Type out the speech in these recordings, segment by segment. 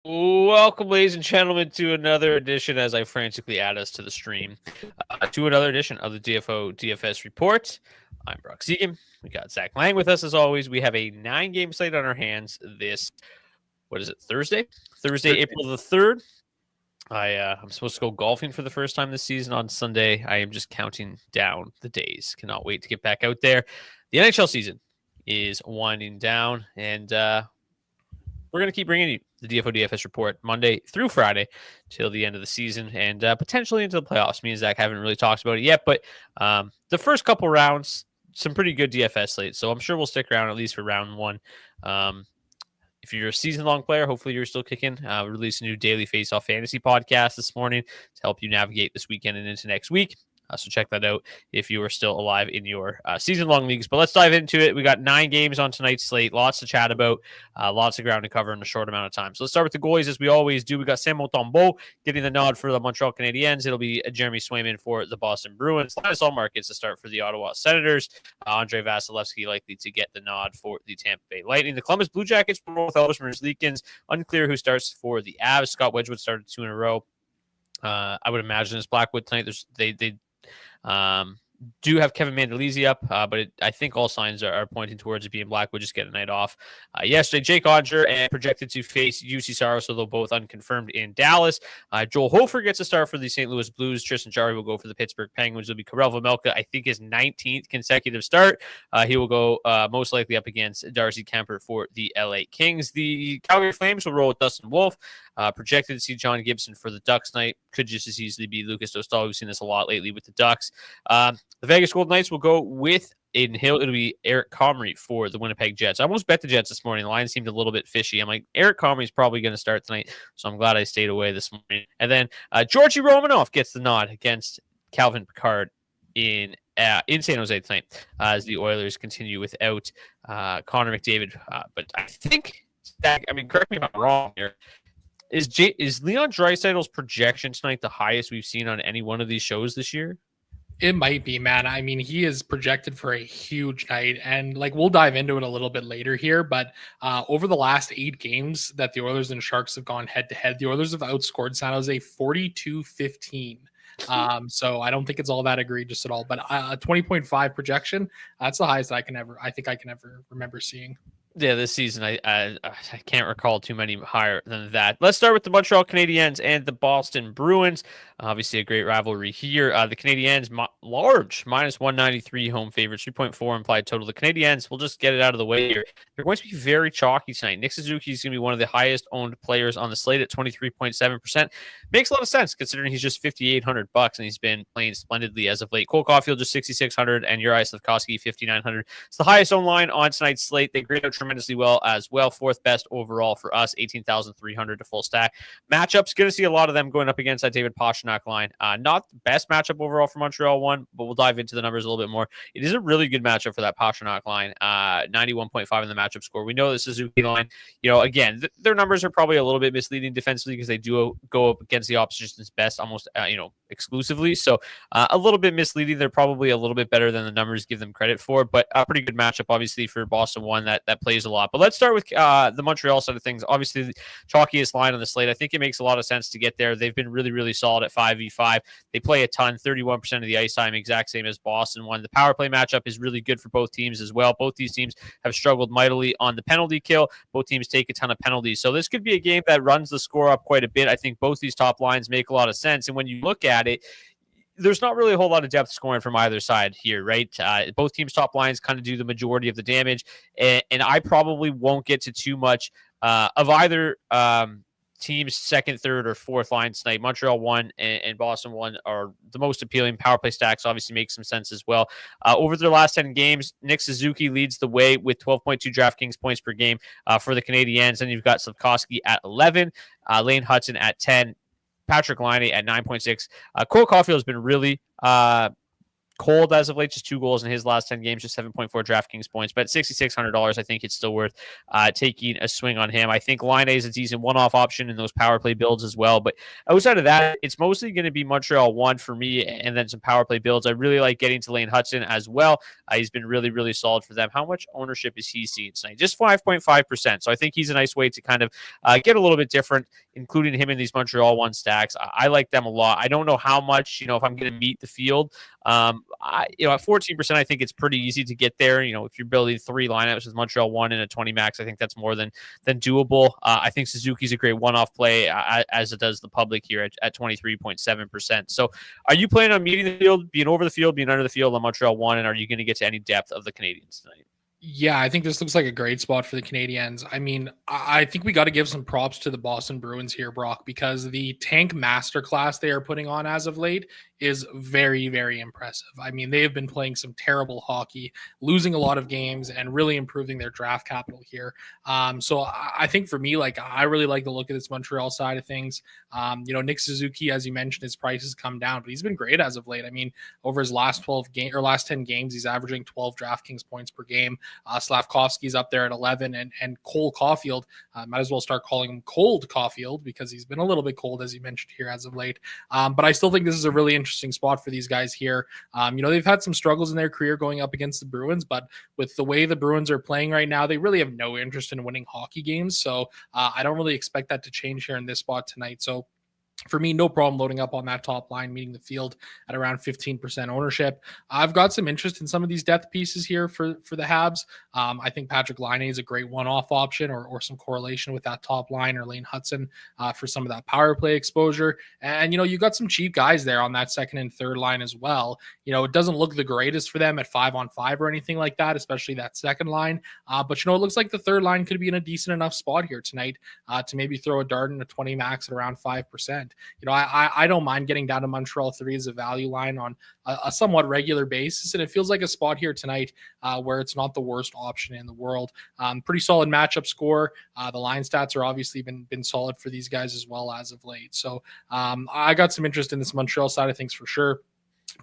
Welcome, ladies and gentlemen, to another edition, as I frantically add us to the stream, to another edition of the DFS Report. I'm Brock Seguin. We got Zach Laing with us, as always. We have a 9-game slate on our hands this, Thursday? Thursday, April the 3rd. I'm supposed to go golfing for the first time this season on Sunday. I am just counting down the days. Cannot wait to get back out there. The NHL season is winding down, and we're going to keep bringing you the DFS report Monday through Friday till the end of the season and potentially into the playoffs. Me and Zach haven't really talked about it yet, but the first couple rounds, some pretty good DFS slates. So I'm sure we'll stick around at least for round one. If you're a season-long player, hopefully you're still kicking. We released a new daily Faceoff fantasy podcast this morning to help you navigate this weekend and into next week. So check that out if you are still alive in your season-long leagues. But let's dive into it. We got 9 games on tonight's slate. Lots to chat about. Lots of ground to cover in a short amount of time. So let's start with the goalies as we always do. We got Sam Montembeault getting the nod for the Montreal Canadiens. It'll be Jeremy Swayman for the Boston Bruins. Linus Ullmark gets the start for the Ottawa Senators. Andre Vasilevsky likely to get the nod for the Tampa Bay Lightning. The Columbus Blue Jackets will with Elvis Merzlikins. Unclear who starts for the Avs. Scott Wedgwood started 2 in a row. I would imagine it's Blackwood tonight. They do have Kevin Mandolese up, but I think all signs are pointing towards it being Blackwood just getting a night off. Yesterday, Jake Odger and projected to face UC Saros, so they're both unconfirmed in Dallas. Joel Hofer gets a start for the St. Louis Blues. Tristan Jarry will go for the Pittsburgh Penguins. It'll be Karel Vejmelka, I think his 19th consecutive start. He will go most likely up against Darcy Kemper for the LA Kings. The Calgary Flames will roll with Dustin Wolf. Projected to see John Gibson for the Ducks night. Could just as easily be Lucas Dostal. We've seen this a lot lately with the Ducks. The Vegas Golden Knights will go with Aiden Hill. It'll be Eric Comrie for the Winnipeg Jets. I almost bet the Jets this morning. The line seemed a little bit fishy. I'm like, Eric Comrie's probably going to start tonight, so I'm glad I stayed away this morning. And then Georgi Romanov gets the nod against Calvin Pickard in San Jose tonight as the Oilers continue without Connor McDavid. But I think, correct me if I'm wrong here, is Leon Draisaitl's projection tonight the highest we've seen on any one of these shows this year? It might be, man. I mean, he is projected for a huge night, and we'll dive into it a little bit later here. But over the last 8 games that the Oilers and Sharks have gone head to head, the Oilers have outscored San Jose 42-15. So I don't think it's all that egregious at all. But 20.5 projection, that's the highest I think I can ever remember seeing. Yeah, this season I can't recall too many higher than that. Let's start with the Montreal Canadiens and the Boston Bruins. Obviously, a great rivalry here. The Canadiens, large, minus 193 home favorites, 3.4 implied total. The Canadiens, we'll just get it out of the way here. They're going to be very chalky tonight. Nick Suzuki is going to be one of the highest owned players on the slate at 23.7%. Makes a lot of sense considering he's just $5,800 and he's been playing splendidly as of late. Cole Caulfield just $6,600 and Uri Slafkovsky $5,900. It's the highest owned line on tonight's slate. They grade out tremendously well as well. 4th best overall for us, 18,300 to full stack. Matchups, going to see a lot of them going up against that David Pastrnak line. Not the best matchup overall for Montreal one, but we'll dive into the numbers a little bit more. It is a really good matchup for that Pastrnak line. 91.5 in the matchup score. We know the Suzuki line, again, their numbers are probably a little bit misleading defensively because they do go up against the opposition's best almost, exclusively. So a little bit misleading. They're probably a little bit better than the numbers give them credit for, but a pretty good matchup, obviously, for Boston one that plays a lot. But let's start with the Montreal side of things. Obviously, the chalkiest line on the slate. I think it makes a lot of sense to get there. They've been really, really solid at 5v5. They play a ton, 31% of the ice time, exact same as Boston one. The power play matchup is really good for both teams as well. Both these teams have struggled mightily on the penalty kill. Both teams take a ton of penalties. So this could be a game that runs the score up quite a bit. I think both these top lines make a lot of sense. And when you look at it, there's not really a whole lot of depth scoring from either side here, right? Both teams' top lines kind of do the majority of the damage, and I probably won't get to too much of either team's second, third, or fourth line tonight. Montreal 1 and Boston 1 are the most appealing. Power play stacks obviously make some sense as well. Over their last 10 games, Nick Suzuki leads the way with 12.2 DraftKings points per game for the Canadiens, and you've got Slafkovsky at 11, Lane Hudson at 10, Patrick Laine at 9.6. Cole Caulfield has been really cold as of late, just 2 goals in his last 10 games, just 7.4 DraftKings points. But at $6,600, I think it's still worth taking a swing on him. I think Laine is a decent one-off option in those power play builds as well. But outside of that, it's mostly going to be Montreal 1 for me, and then some power play builds. I really like getting to Lane Hudson as well. He's been really, really solid for them. How much ownership is he seeing tonight? Just 5.5%. So I think he's a nice way to kind of get a little bit different, including him in these Montreal 1 stacks. I like them a lot. I don't know how much, if I'm going to meet the field. At 14%, I think it's pretty easy to get there. If you're building 3 lineups with Montreal 1 and a 20 max, I think that's more than doable. I think Suzuki's a great one-off play, as it does the public here at 23.7%. So are you planning on meeting the field, being over the field, being under the field on Montreal 1, and are you going to get to any depth of the Canadiens tonight? Yeah, I think this looks like a great spot for the Canadiens. I mean, I think we got to give some props to the Boston Bruins here, Brock, because the tank masterclass they are putting on as of late is very, very impressive. I mean, they have been playing some terrible hockey, losing a lot of games, and really improving their draft capital here. So I think for me, I really like the look of this Montreal side of things. Nick Suzuki, as you mentioned, his price has come down, but he's been great as of late. I mean, over his last 10 games, he's averaging 12 DraftKings points per game. Slavkovsky's up there at 11, and Cole Caulfield, might as well start calling him Cold Caulfield because he's been a little bit cold, as you mentioned here, as of late. But I still think this is a really interesting spot for these guys here. They've had some struggles in their career going up against the Bruins, but with the way the Bruins are playing right now, they really have no interest in winning hockey games. So I don't really expect that to change here in this spot tonight. So for me, no problem loading up on that top line, meeting the field at around 15% ownership. I've got some interest in some of these depth pieces here for the Habs. I think Patrick Laine is a great one-off option or some correlation with that top line or Lane Hudson for some of that power play exposure. And, you got some cheap guys there on that second and third line as well. It doesn't look the greatest for them at 5-on-5 or anything like that, especially that second line. But, it looks like the third line could be in a decent enough spot here tonight to maybe throw a dart in a 20 max at around 5%. I don't mind getting down to Montreal 3 as a value line on a somewhat regular basis. And it feels like a spot here tonight where it's not the worst option in the world. Pretty solid matchup score. The line stats are obviously been solid for these guys as well as of late. So I got some interest in this Montreal side of things for sure.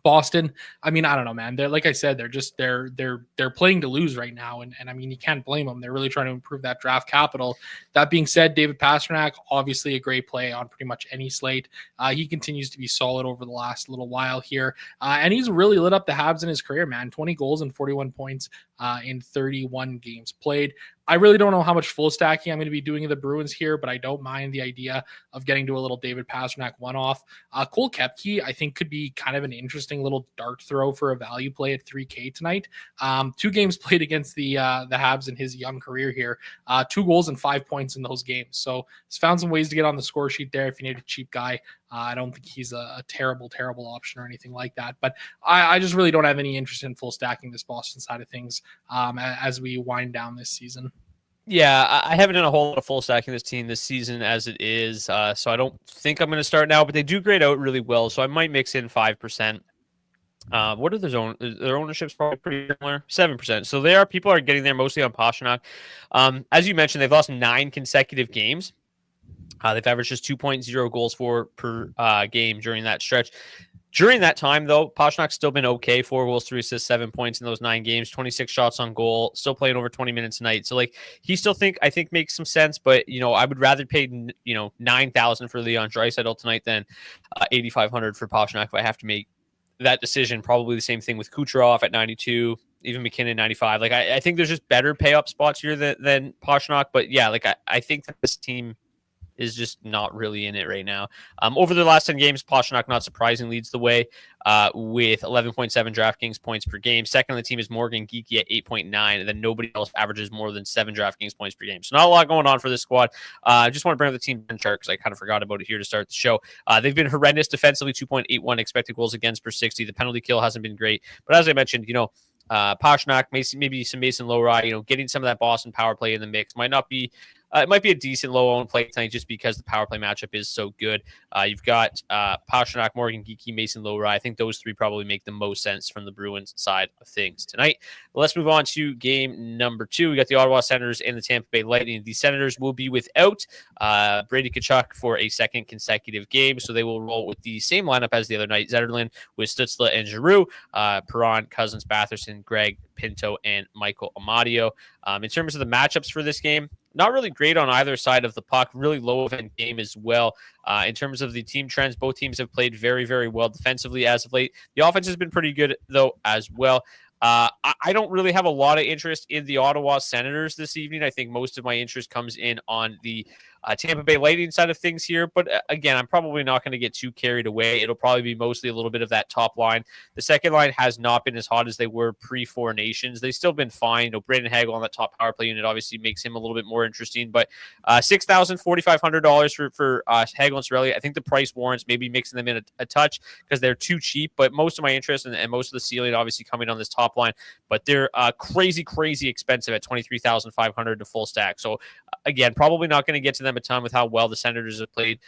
Boston, I mean, I don't know, man. They're, like I said, they're playing to lose right now, and I mean, you can't blame them. They're really trying to improve that draft capital. That being said, David Pastrnak, obviously a great play on pretty much any slate. He continues to be solid over the last little while here, and he's really lit up the Habs in his career, man. 20 goals and 41 points in 31 games played. I really don't know how much full stacking I'm going to be doing in the Bruins here, but I don't mind the idea of getting to a little David Pastrnak one-off. Cole Koepke, I think, could be kind of an interesting little dart throw for a value play at 3K tonight. 2 games played against the Habs in his young career here. 2 goals and 5 points in those games. So he's found some ways to get on the score sheet there if you need a cheap guy. I don't think he's a terrible option or anything like that. But I just really don't have any interest in full stacking this Boston side of things as we wind down this season. Yeah, I haven't done a whole lot of full stacking this team this season as it is, so I don't think I'm going to start now, but they do grade out really well, so I might mix in 5%. What are their ownership's probably pretty similar, 7%. So people are getting there mostly on Pastrnak. As you mentioned, they've lost 9 consecutive games. They've averaged just 2.0 goals per game during that stretch. During that time, though, Pastrnak's still been okay. 4 goals, 3 assists, 7 points in those 9 games, 26 shots on goal, still playing over 20 minutes a night. So, he still I think makes some sense, but, I would rather pay, $9,000 for Leon Draisaitl tonight than $8,500 for Pastrnak if I have to make that decision. Probably the same thing with Kucherov at 92, even McKinnon 95. I think there's just better pay up spots here than Pastrnak, but yeah, I think that this team is just not really in it right now. Over the last 10 games, Pastrnak, not surprising, leads the way with 11.7 DraftKings points per game. Second on the team is Morgan Geekie at 8.9, and then nobody else averages more than 7 DraftKings points per game. So not a lot going on for this squad. I just want to bring up the team bench chart because I kind of forgot about it here to start the show. They've been horrendous defensively, 2.81 expected goals against per 60. The penalty kill hasn't been great. But as I mentioned, Pastrnak, maybe some Mason Lohrei, getting some of that Boston power play in the mix might not be it might be a decent low-owned play tonight just because the power play matchup is so good. You've got Pastrnak, Morgan Geekie, Mason Lohrei. I think those three probably make the most sense from the Bruins side of things tonight. Let's move on to game number 2. We got the Ottawa Senators and the Tampa Bay Lightning. The Senators will be without Brady Tkachuk for a second consecutive game, so they will roll with the same lineup as the other night. Zetterlund with Stützle and Giroux, Perron, Cousins, Batherson, Greg, Pinto, and Michael Amadio. In terms of the matchups for this game, not really great on either side of the puck. Really low event game as well. In terms of the team trends, both teams have played very, very well defensively as of late. The offense has been pretty good, though, as well. I don't really have a lot of interest in the Ottawa Senators this evening. I think most of my interest comes in on the Tampa Bay Lightning side of things here. But again, I'm probably not going to get too carried away. It'll probably be mostly a little bit of that top line. The second line has not been as hot as they were pre-Four Nations. They've still been fine. Brandon Hagel on that top power play unit obviously makes him a little bit more interesting. But $6,000, $4,500 for Hagel and Cirelli. I think the price warrants maybe mixing them in a touch because they're too cheap. But most of my interest and most of the ceiling obviously coming on this top line. But they're crazy, crazy expensive at $23,500 to full stack. So again, probably not going to get to them a ton with how well the Senators have played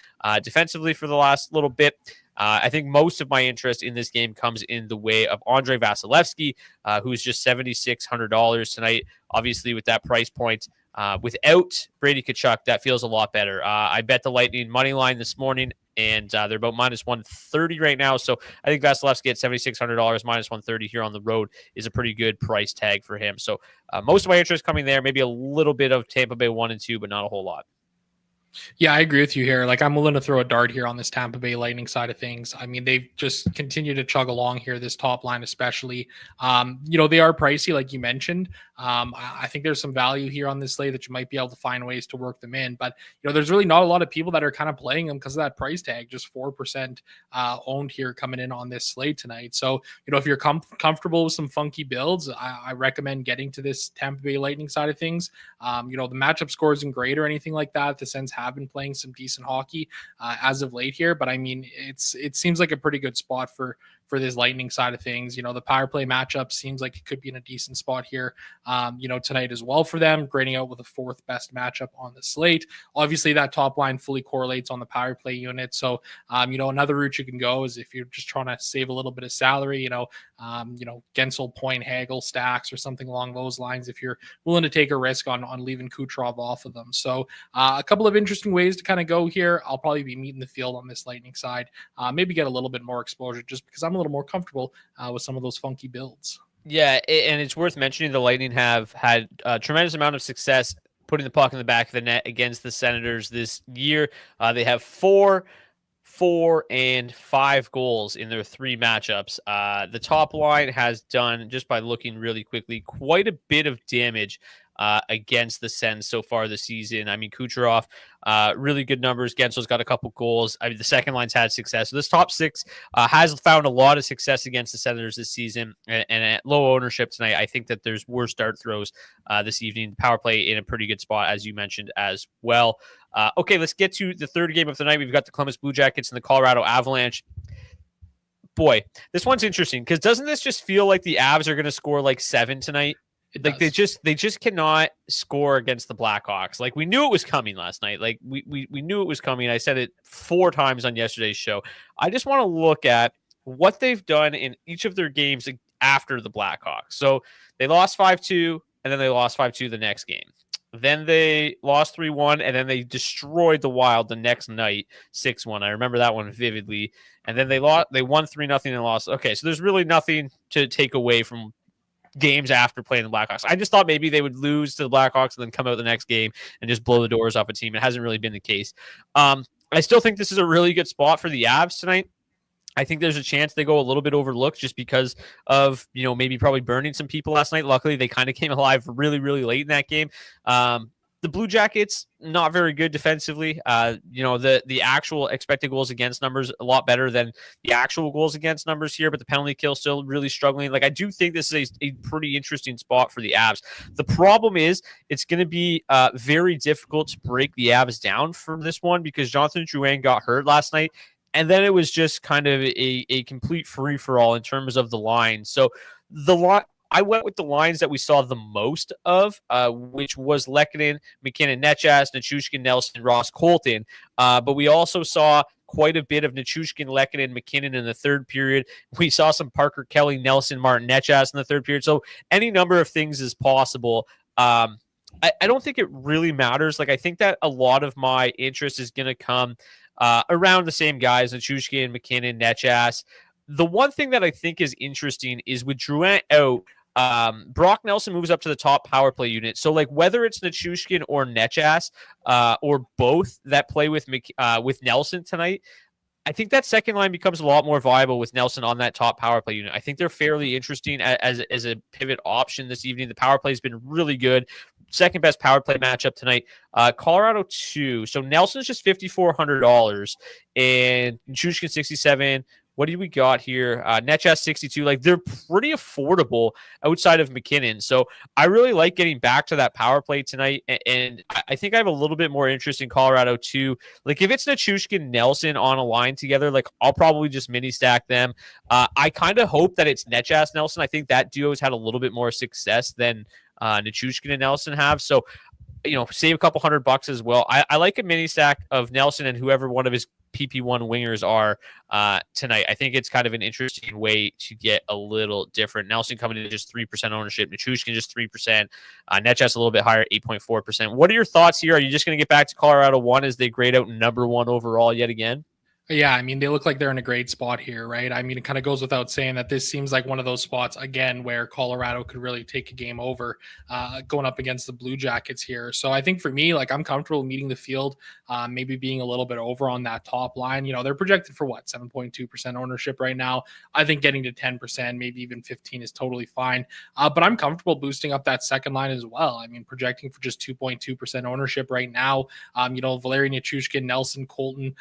defensively for the last little bit. I think most of my interest in this game comes in the way of Andrei Vasilevsky, who's just $7,600 tonight. Obviously, with that price point, without Brady Tkachuk, that feels a lot better. I bet the Lightning money line this morning, and they're about minus 130 right now. So I think Vasilevsky at $7,600 minus 130 here on the road is a pretty good price tag for him. So most of my interest coming there, maybe a little bit of Tampa Bay 1 and 2, but not a whole lot. Yeah, I agree with you here. Like, I'm willing to throw a dart here on this Tampa Bay Lightning side of things. I mean, they've just continued to chug along here, this top line especially. They are pricey, like you mentioned. I think there's some value here on this slate that you might be able to find ways to work them in. But, there's really not a lot of people that are kind of playing them because of that price tag, just 4% owned here coming in on this slate tonight. So, if you're comfortable with some funky builds, I recommend getting to this Tampa Bay Lightning side of things. The matchup score isn't great or anything like that. The Sens have been playing some decent hockey as of late here, but I mean, it seems like a pretty good spot for this Lightning side of things. The power play matchup seems like it could be in a decent spot here, tonight as well for them, grading out with the 4th best matchup on the slate. Obviously, that top line fully correlates on the power play unit. So, another route you can go is if you're just trying to save a little bit of salary, Gensel, Point, Hagel stacks or something along those lines, if you're willing to take a risk on leaving Kucherov off of them. So, a couple of interesting ways to kind of go here. I'll probably be meeting the field on this Lightning side, maybe get a little bit more exposure just because I'm a little more comfortable with some of those funky builds. Yeah, and it's worth mentioning the Lightning have had a tremendous amount of success putting the puck in the back of the net against the Senators this year. They have 4, and 5 goals in their 3 matchups. The top line has done, just by looking really quickly, quite a bit of damage against the Sens so far this season. I mean, Kucherov, really good numbers. Gensel's got a couple goals. I mean, the second line's had success. So this top 6 has found a lot of success against the Senators this season. And at low ownership tonight, I think that there's worse dart throws this evening. Power play in a pretty good spot, as you mentioned as well. Okay, let's get to the third game of the night. We've got the Columbus Blue Jackets and the Colorado Avalanche. Boy, this one's interesting because doesn't this just feel like the Avs are going to score like 7 tonight? Like they just cannot score against the Blackhawks. Like we knew it was coming last night. Like we knew it was coming. I said it 4 times on yesterday's show. I just want to look at what they've done in each of their games after the Blackhawks. So they lost 5-2 and then they lost 5-2 the next game. Then they lost 3-1 and then they destroyed the Wild the next night 6-1. I remember that one vividly. And then they won 3-0 and lost. Okay, so there's really nothing to take away from games after playing the Blackhawks. I just thought maybe they would lose to the Blackhawks and then come out the next game and just blow the doors off a team. It hasn't really been the case. I still think this is a really good spot for the Avs tonight. I think there's a chance they go a little bit overlooked just because of, maybe probably burning some people last night. Luckily, they kind of came alive really, really late in that game. The Blue Jackets, not very good defensively. The actual expected goals against numbers a lot better than the actual goals against numbers here, but the penalty kill still really struggling. Like I do think this is a pretty interesting spot for the Avs. The problem is it's going to be very difficult to break the Avs down from this one because Jonathan Drouin got hurt last night, and then it was just kind of a complete free for all in terms of the line. So the line. I went with the lines that we saw the most of, which was Lehkonen, McKinnon, Netjas, Nichushkin, Nelson, Ross, Colton. But we also saw quite a bit of Nichushkin, Lehkonen, McKinnon in the third period. We saw some Parker, Kelly, Nelson, Martin, Netjas in the third period. So any number of things is possible. I don't think it really matters. Like, I think that a lot of my interest is going to come around the same guys, Nichushkin, McKinnon, Netjas. The one thing that I think is interesting is with Drouin out, Brock Nelson moves up to the top power play unit. So, like, whether it's Nichushkin or Netjas or both that play with Nelson tonight, I think that second line becomes a lot more viable with Nelson on that top power play unit. I think they're fairly interesting as a pivot option this evening. The power play has been really good. Second best power play matchup tonight. Colorado 2. So Nelson's just $5,400 and Nichushkin 67. What do we got here? Netjas 62. Like, they're pretty affordable outside of McKinnon. So I really like getting back to that power play tonight. And I think I have a little bit more interest in Colorado too. Like, if it's Nichushkin, Nelson on a line together, like, I'll probably just mini stack them. I kind of hope that it's Netjas Nelson. I think that duo has had a little bit more success than Nichushkin and Nelson have. So, save a couple $100 as well. I like a mini stack of Nelson and whoever one of his PP1 wingers are tonight. I think it's kind of an interesting way to get a little different. Nelson coming in at just 3% ownership. Nichushkin just 3%. Netjas a little bit higher, 8.4%. What are your thoughts here? Are you just going to get back to Colorado 1 as they grade out number 1 overall yet again? Yeah, I mean, they look like they're in a great spot here, right? I mean, it kind of goes without saying that this seems like one of those spots, again, where Colorado could really take a game over going up against the Blue Jackets here. So I think for me, like, I'm comfortable meeting the field, maybe being a little bit over on that top line. They're projected for 7.2% ownership right now. I think getting to 10%, maybe even 15 is totally fine. But I'm comfortable boosting up that second line as well. I mean, projecting for just 2.2% ownership right now. Valeri Nichushkin, Nelson, Colton,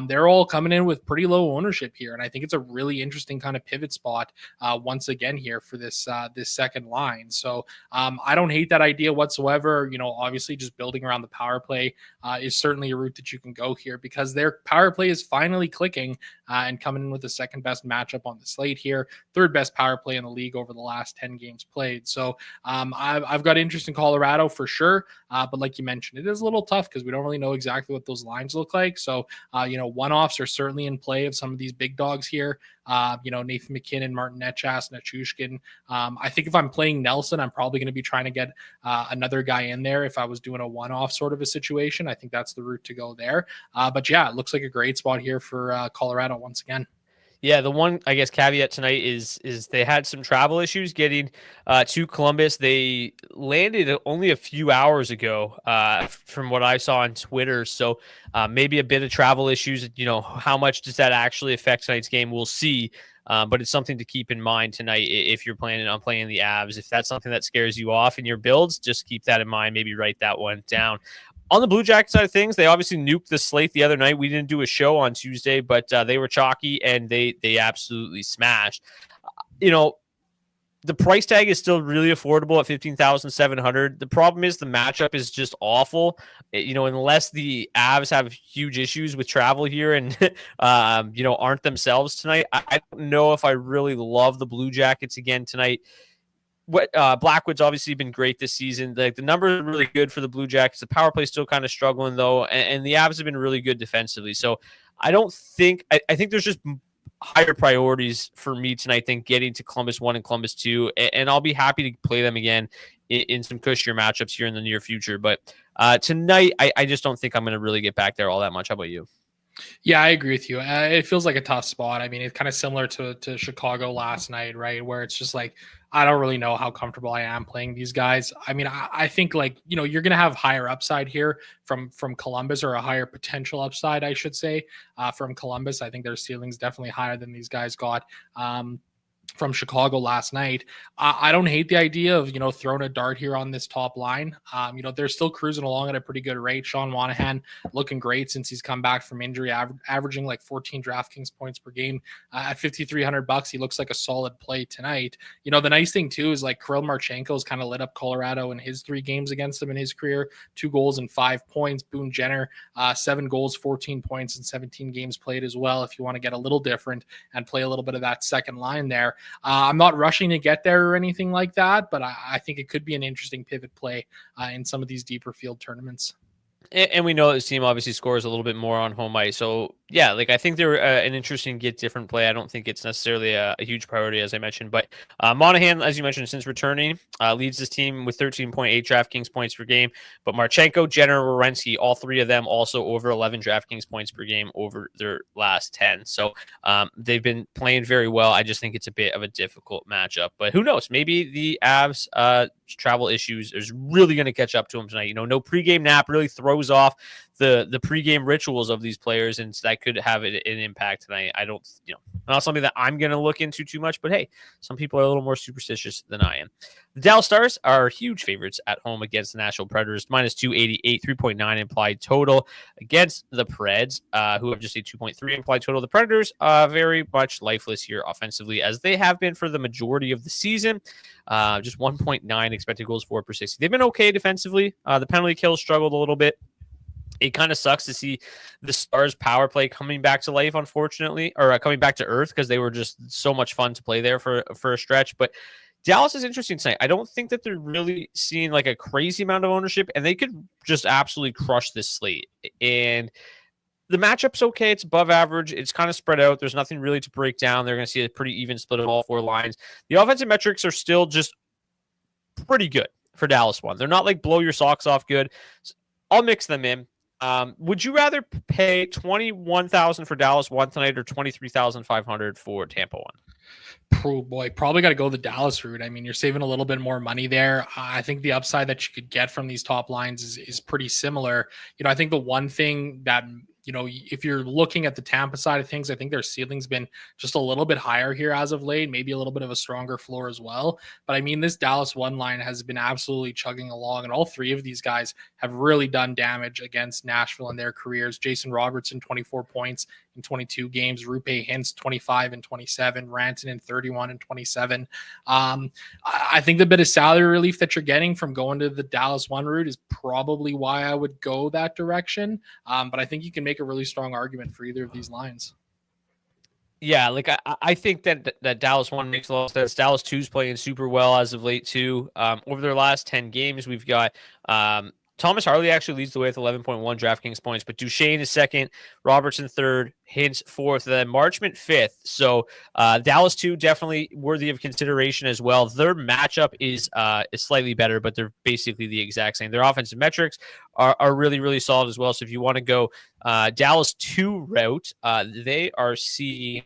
they're all coming in with pretty low ownership here, and I think it's a really interesting kind of pivot spot once again here for this second line. So I don't hate that idea whatsoever. Obviously, just building around the power play is certainly a route that you can go here because their power play is finally clicking and coming in with the second best matchup on the slate here, third best power play in the league over the last 10 games played. So I've got interest in Colorado for sure, but like you mentioned, it is a little tough because we don't really know exactly what those lines look like. So one-offs are certainly in play of some of these big dogs here. Nathan McKinnon, Martin Netjas, Nichushkin. I think if I'm playing Nelson, I'm probably going to be trying to get another guy in there if I was doing a one-off sort of a situation. I think that's the route to go there. But yeah, it looks like a great spot here for Colorado once again. Yeah, the one, I guess, caveat tonight is they had some travel issues getting to Columbus. They landed only a few hours ago, from what I saw on Twitter. So maybe a bit of travel issues. How much does that actually affect tonight's game? We'll see. But it's something to keep in mind tonight if you're planning on playing the Avs. If that's something that scares you off in your builds, just keep that in mind. Maybe write that one down. On the Blue Jackets side of things, they obviously nuked the slate the other night. We didn't do a show on Tuesday, but they were chalky and they absolutely smashed. The price tag is still really affordable at $15,700. The problem is the matchup is just awful. Unless the Avs have huge issues with travel here and aren't themselves tonight. I don't know if I really love the Blue Jackets again tonight. Blackwood's obviously been great this season. The numbers are really good for the Blue Jackets. The power play is still kind of struggling though, and the Avs have been really good defensively. So I think there's just higher priorities for me tonight than getting to Columbus 1 and Columbus 2, and I'll be happy to play them again in some cushier matchups here in the near future. But tonight, I just don't think I'm going to really get back there all that much. How about you? Yeah, I agree with you. It feels like a tough spot. I mean, it's kind of similar to Chicago last night, right? Where it's just like, I don't really know how comfortable I am playing these guys. I mean, I think you're going to have higher upside here from Columbus, or a higher potential upside, I should say, from Columbus. I think their ceiling's definitely higher than these guys got. From Chicago last night. I don't hate the idea of, throwing a dart here on this top line. They're still cruising along at a pretty good rate. Sean Monahan looking great since he's come back from injury, averaging like 14 DraftKings points per game at $5,300. He looks like a solid play tonight. The nice thing too is like Kirill Marchenko's kind of lit up Colorado in his 3 games against them in his career, 2 goals and 5 points. Boone Jenner, 7 goals, 14 points in 17 games played as well. If you want to get a little different and play a little bit of that second line there. I'm not rushing to get there or anything like that, but I think it could be an interesting pivot play in some of these deeper field tournaments. And we know this team obviously scores a little bit more on home ice. So, yeah, like I think they're an interesting get different play. I don't think it's necessarily a huge priority, as I mentioned. But Monahan, as you mentioned, since returning, leads this team with 13.8 DraftKings points per game. But Marchenko, Jenner, Werenski, all three of them also over 11 DraftKings points per game over their last 10. So they've been playing very well. I just think it's a bit of a difficult matchup. But who knows? Maybe the Avs travel issues is really going to catch up to them tonight. No pregame nap really throws off the pregame rituals of these players, and so that could have an impact tonight. I don't, not something that I'm going to look into too much, but hey, some people are a little more superstitious than I am. The Dallas Stars are huge favorites at home against the Nashville Predators, minus 288, 3.9 implied total against the Preds, who have just a 2.3 implied total. The Predators very much lifeless here offensively, as they have been for the majority of the season. Just 1.9 expected goals for per 60. They've been okay defensively. The penalty kills struggled a little bit. It kind of sucks to see the Stars power play coming back to life, unfortunately, or coming back to earth, because they were just so much fun to play there for a stretch. But Dallas is interesting tonight. I don't think that they're really seeing like a crazy amount of ownership, and they could just absolutely crush this slate. And the matchup's okay. It's above average. It's kind of spread out. There's nothing really to break down. They're going to see a pretty even split of all four lines. The offensive metrics are still just pretty good for Dallas one. They're not like blow your socks off good. I'll mix them in. Would you rather pay $21,000 for Dallas one tonight or $23,500 for Tampa one? Oh boy, probably got to go the Dallas route. I mean, you're saving a little bit more money there. I think the upside that you could get from these top lines is pretty similar. I think the one thing that, if you're looking at the Tampa side of things, I think their ceiling's been just a little bit higher here as of late, maybe a little bit of a stronger floor as well. But I mean, this Dallas one line has been absolutely chugging along, and all three of these guys have really done damage against Nashville in their careers. Jason Robertson, 24 points in 22 games. Roope Hintz, 25 and 27. Rantanen, 31 and 27. I think the bit of salary relief that you're getting from going to the Dallas one route is probably why I would go that direction. But I think you can make a really strong argument for either of these lines. Yeah, like I think that Dallas one makes a lot of sense. Dallas two's playing super well as of late too. Over their last 10 games, we've got Thomas Harley actually leads the way with 11.1 DraftKings points, but Duchesne is second, Robertson third, Hintz fourth, then Marchment fifth. So Dallas 2 definitely worthy of consideration as well. Their matchup is slightly better, but they're basically the exact same. Their offensive metrics are really, really solid as well. So if you want to go Dallas 2 route, they are seeing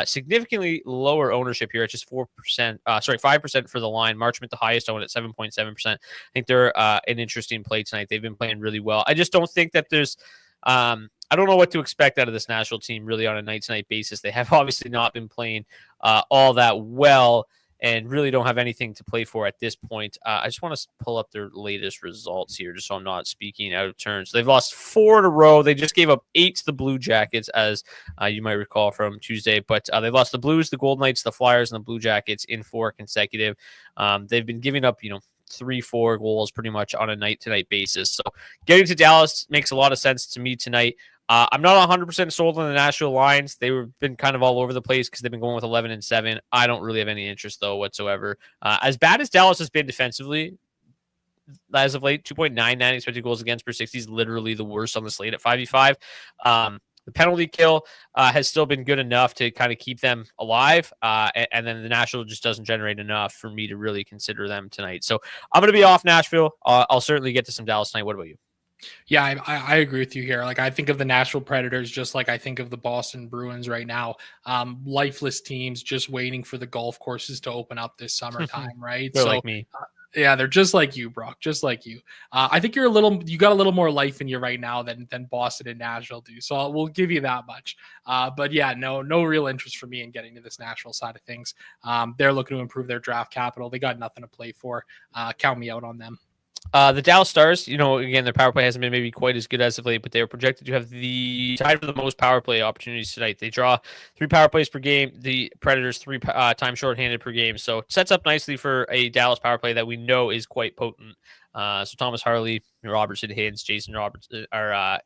significantly lower ownership here. It's just 5% for the line. Marchment the highest owned at 7.7%. I think they're an interesting play tonight. They've been playing really well. I just don't think that there's I don't know what to expect out of this Nashville team really on a night-to-night basis. They have obviously not been playing all that well and really don't have anything to play for at this point. I just want to pull up their latest results here just so I'm not speaking out of turn. So they've lost 4 in a row. They just gave up 8 to the Blue Jackets, as you might recall from Tuesday. But they lost the Blues, the Golden Knights, the Flyers, and the Blue Jackets in 4 consecutive. They've been giving up, 3-4 goals pretty much on a night-to-night basis. So getting to Dallas makes a lot of sense to me tonight. I'm not 100% sold on the Nashville lines. They've been kind of all over the place because they've been going with 11 and 7. I don't really have any interest, though, whatsoever. As bad as Dallas has been defensively, as of late, 2.99 expected goals against per 60 is literally the worst on the slate at 5v5. The penalty kill has still been good enough to kind of keep them alive. And then the Nashville just doesn't generate enough for me to really consider them tonight. So I'm going to be off Nashville. I'll certainly get to some Dallas tonight. What about you? Yeah, I agree with you here. Like, I think of the Nashville Predators just like I think of the Boston Bruins right now. Lifeless teams just waiting for the golf courses to open up this summertime, right? They're like me. Yeah, they're just like you, Brock, just like you. I think you got a little more life in you right now than Boston and Nashville do. So we'll give you that much. But yeah, no real interest for me in getting to this Nashville side of things. They're looking to improve their draft capital. They got nothing to play for. Count me out on them. The Dallas Stars, again, their power play hasn't been maybe quite as good as of late, but they are projected to have the tied for the most power play opportunities tonight. They draw 3 power plays per game. The Predators 3 times shorthanded per game. So it sets up nicely for a Dallas power play that we know is quite potent. So Thomas Harley, Robertson, Hintz, Jason Robertson, or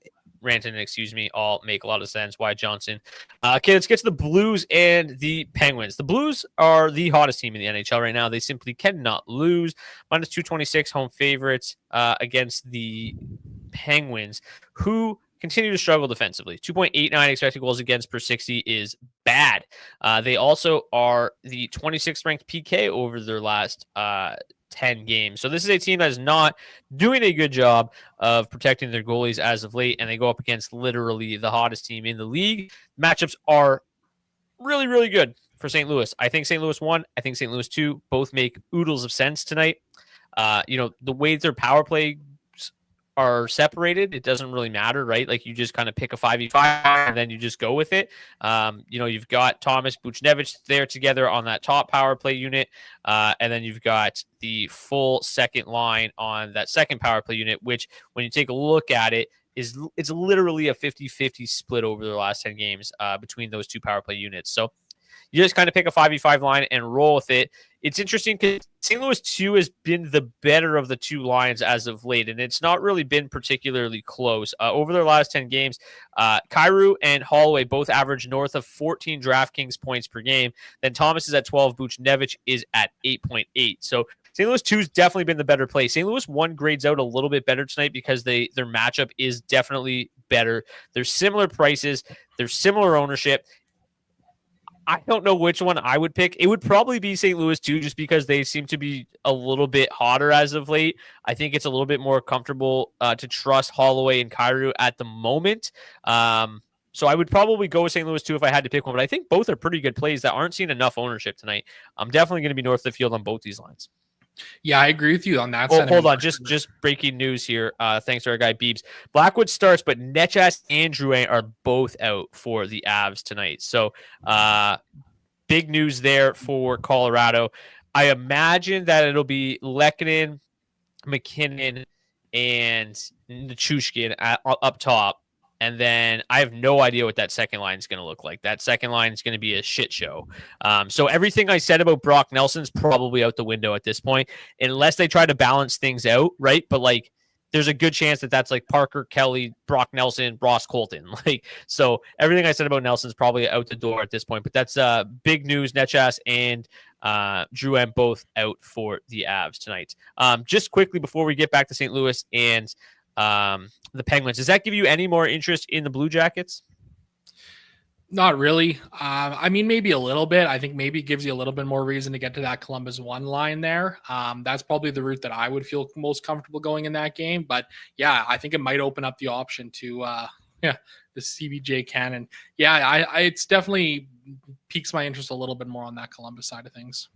Rantanen, excuse me, all make a lot of sense. Wyatt Johnson. Okay, let's get to the Blues and the Penguins. The Blues are the hottest team in the NHL right now. They simply cannot lose. Minus 226 home favorites against the Penguins, who continue to struggle defensively. 2.89 expected goals against per 60 is bad. They also are the 26th ranked PK over their last 10 games. So this is a team that is not doing a good job of protecting their goalies as of late, and they go up against literally the hottest team in the league. Matchups are really, really good for St. Louis. I think St. Louis 1, I think St. Louis 2 both make oodles of sense tonight. The way their power play are separated, it doesn't really matter, right? Like you just kind of pick a 5v5 and then you just go with it. You've got Thomas, Buchnevich there together on that top power play unit. And then you've got the full second line on that second power play unit, which when you take a look at it, it's literally a 50-50 split over the last 10 games between those two power play units. So you just kind of pick a 5v5 line and roll with it. It's interesting because St. Louis 2 has been the better of the two lines as of late, and it's not really been particularly close. Over their last 10 games, Kyrou and Holloway both average north of 14 DraftKings points per game. Then Thomas is at 12. Buchnevich is at 8.8. So St. Louis 2 has definitely been the better play. St. Louis 1 grades out a little bit better tonight because their matchup is definitely better. They're similar prices. They're similar ownership. I don't know which one I would pick. It would probably be St. Louis 2 just because they seem to be a little bit hotter as of late. I think it's a little bit more comfortable to trust Holloway and Kyrou at the moment. So I would probably go with St. Louis 2 if I had to pick one, but I think both are pretty good plays that aren't seeing enough ownership tonight. I'm definitely going to be north of the field on both these lines. Yeah, I agree with you on that. Hold on. Just breaking news here. Thanks to our guy Beebs. Blackwood starts, but Netchas and Drouin are both out for the Avs tonight. So big news there for Colorado. I imagine that it'll be Lehkonen, McKinnon, and Nichushkin up top. And then I have no idea what that second line is going to look like. That second line is going to be a shit show. So everything I said about Brock Nelson's probably out the window at this point, unless they try to balance things out, right? But like, there's a good chance that that's like Parker, Kelly, Brock Nelson, Ross Colton. So everything I said about Nelson's probably out the door at this point. But that's big news. Netchas and Drouin both out for the Avs tonight. Just quickly before we get back to St. Louis and the Penguins, does that give you any more interest in the Blue Jackets? Not really. I mean, maybe a little bit. I think maybe it gives you a little bit more reason to get to that Columbus 1 line there. That's probably the route that I would feel most comfortable going in that game. But yeah, I think it might open up the option to the CBJ cannon. Yeah, it's definitely piques my interest a little bit more on that Columbus side of things.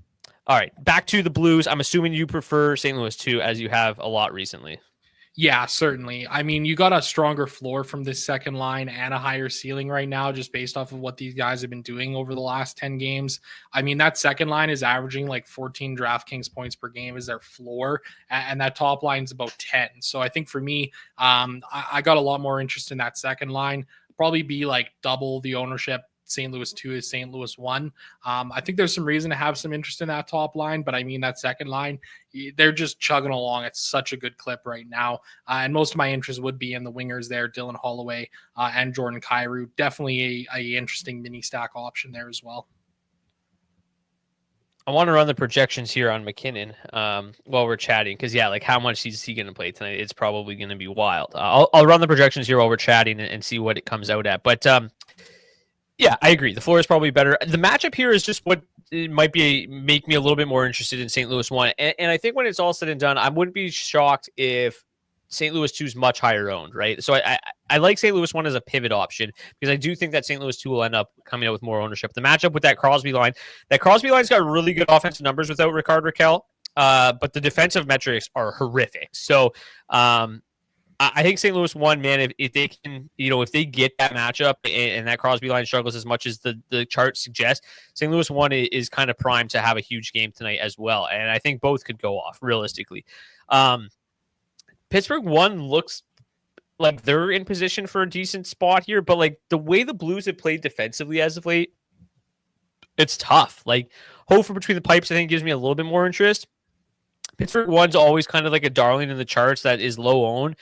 All right, back to the Blues. I'm assuming you prefer St. Louis 2 as you have a lot recently. Yeah, certainly. I mean, you got a stronger floor from this second line and a higher ceiling right now, just based off of what these guys have been doing over the last 10 games. I mean, that second line is averaging like 14 DraftKings points per game is their floor, and that top line is about 10. So I think for me, I got a lot more interest in that second line. Probably be like double the ownership St. Louis 2 is St. Louis 1. I think there's some reason to have some interest in that top line, but I mean, that second line, they're just chugging along at such a good clip right now. And most of my interest would be in the wingers there, Dylan Holloway and Jordan Kyrou. Definitely a interesting mini stack option there as well. I want to run the projections here on McKinnon while we're chatting, because like how much is he going to play tonight? It's probably going to be wild. I'll run the projections here while we're chatting and see what it comes out at. But yeah, I agree. The floor is probably better. The matchup here is just what it might make me a little bit more interested in St. Louis 1. And I think when it's all said and done, I wouldn't be shocked if St. Louis 2 is much higher owned, right? So I like St. Louis 1 as a pivot option because I do think that St. Louis 2 will end up coming out with more ownership. The matchup with that Crosby line's got really good offensive numbers without Rickard Rakell, but the defensive metrics are horrific. So I think St. Louis 1, man, if they can, if they get that matchup and that Crosby line struggles as much as the chart suggests, St. Louis 1 is kind of primed to have a huge game tonight as well. And I think both could go off realistically. Pittsburgh 1 looks like they're in position for a decent spot here, but like the way the Blues have played defensively as of late, it's tough. Like Hofer between the pipes, I think gives me a little bit more interest. Pittsburgh 1's always kind of like a darling in the charts that is low owned.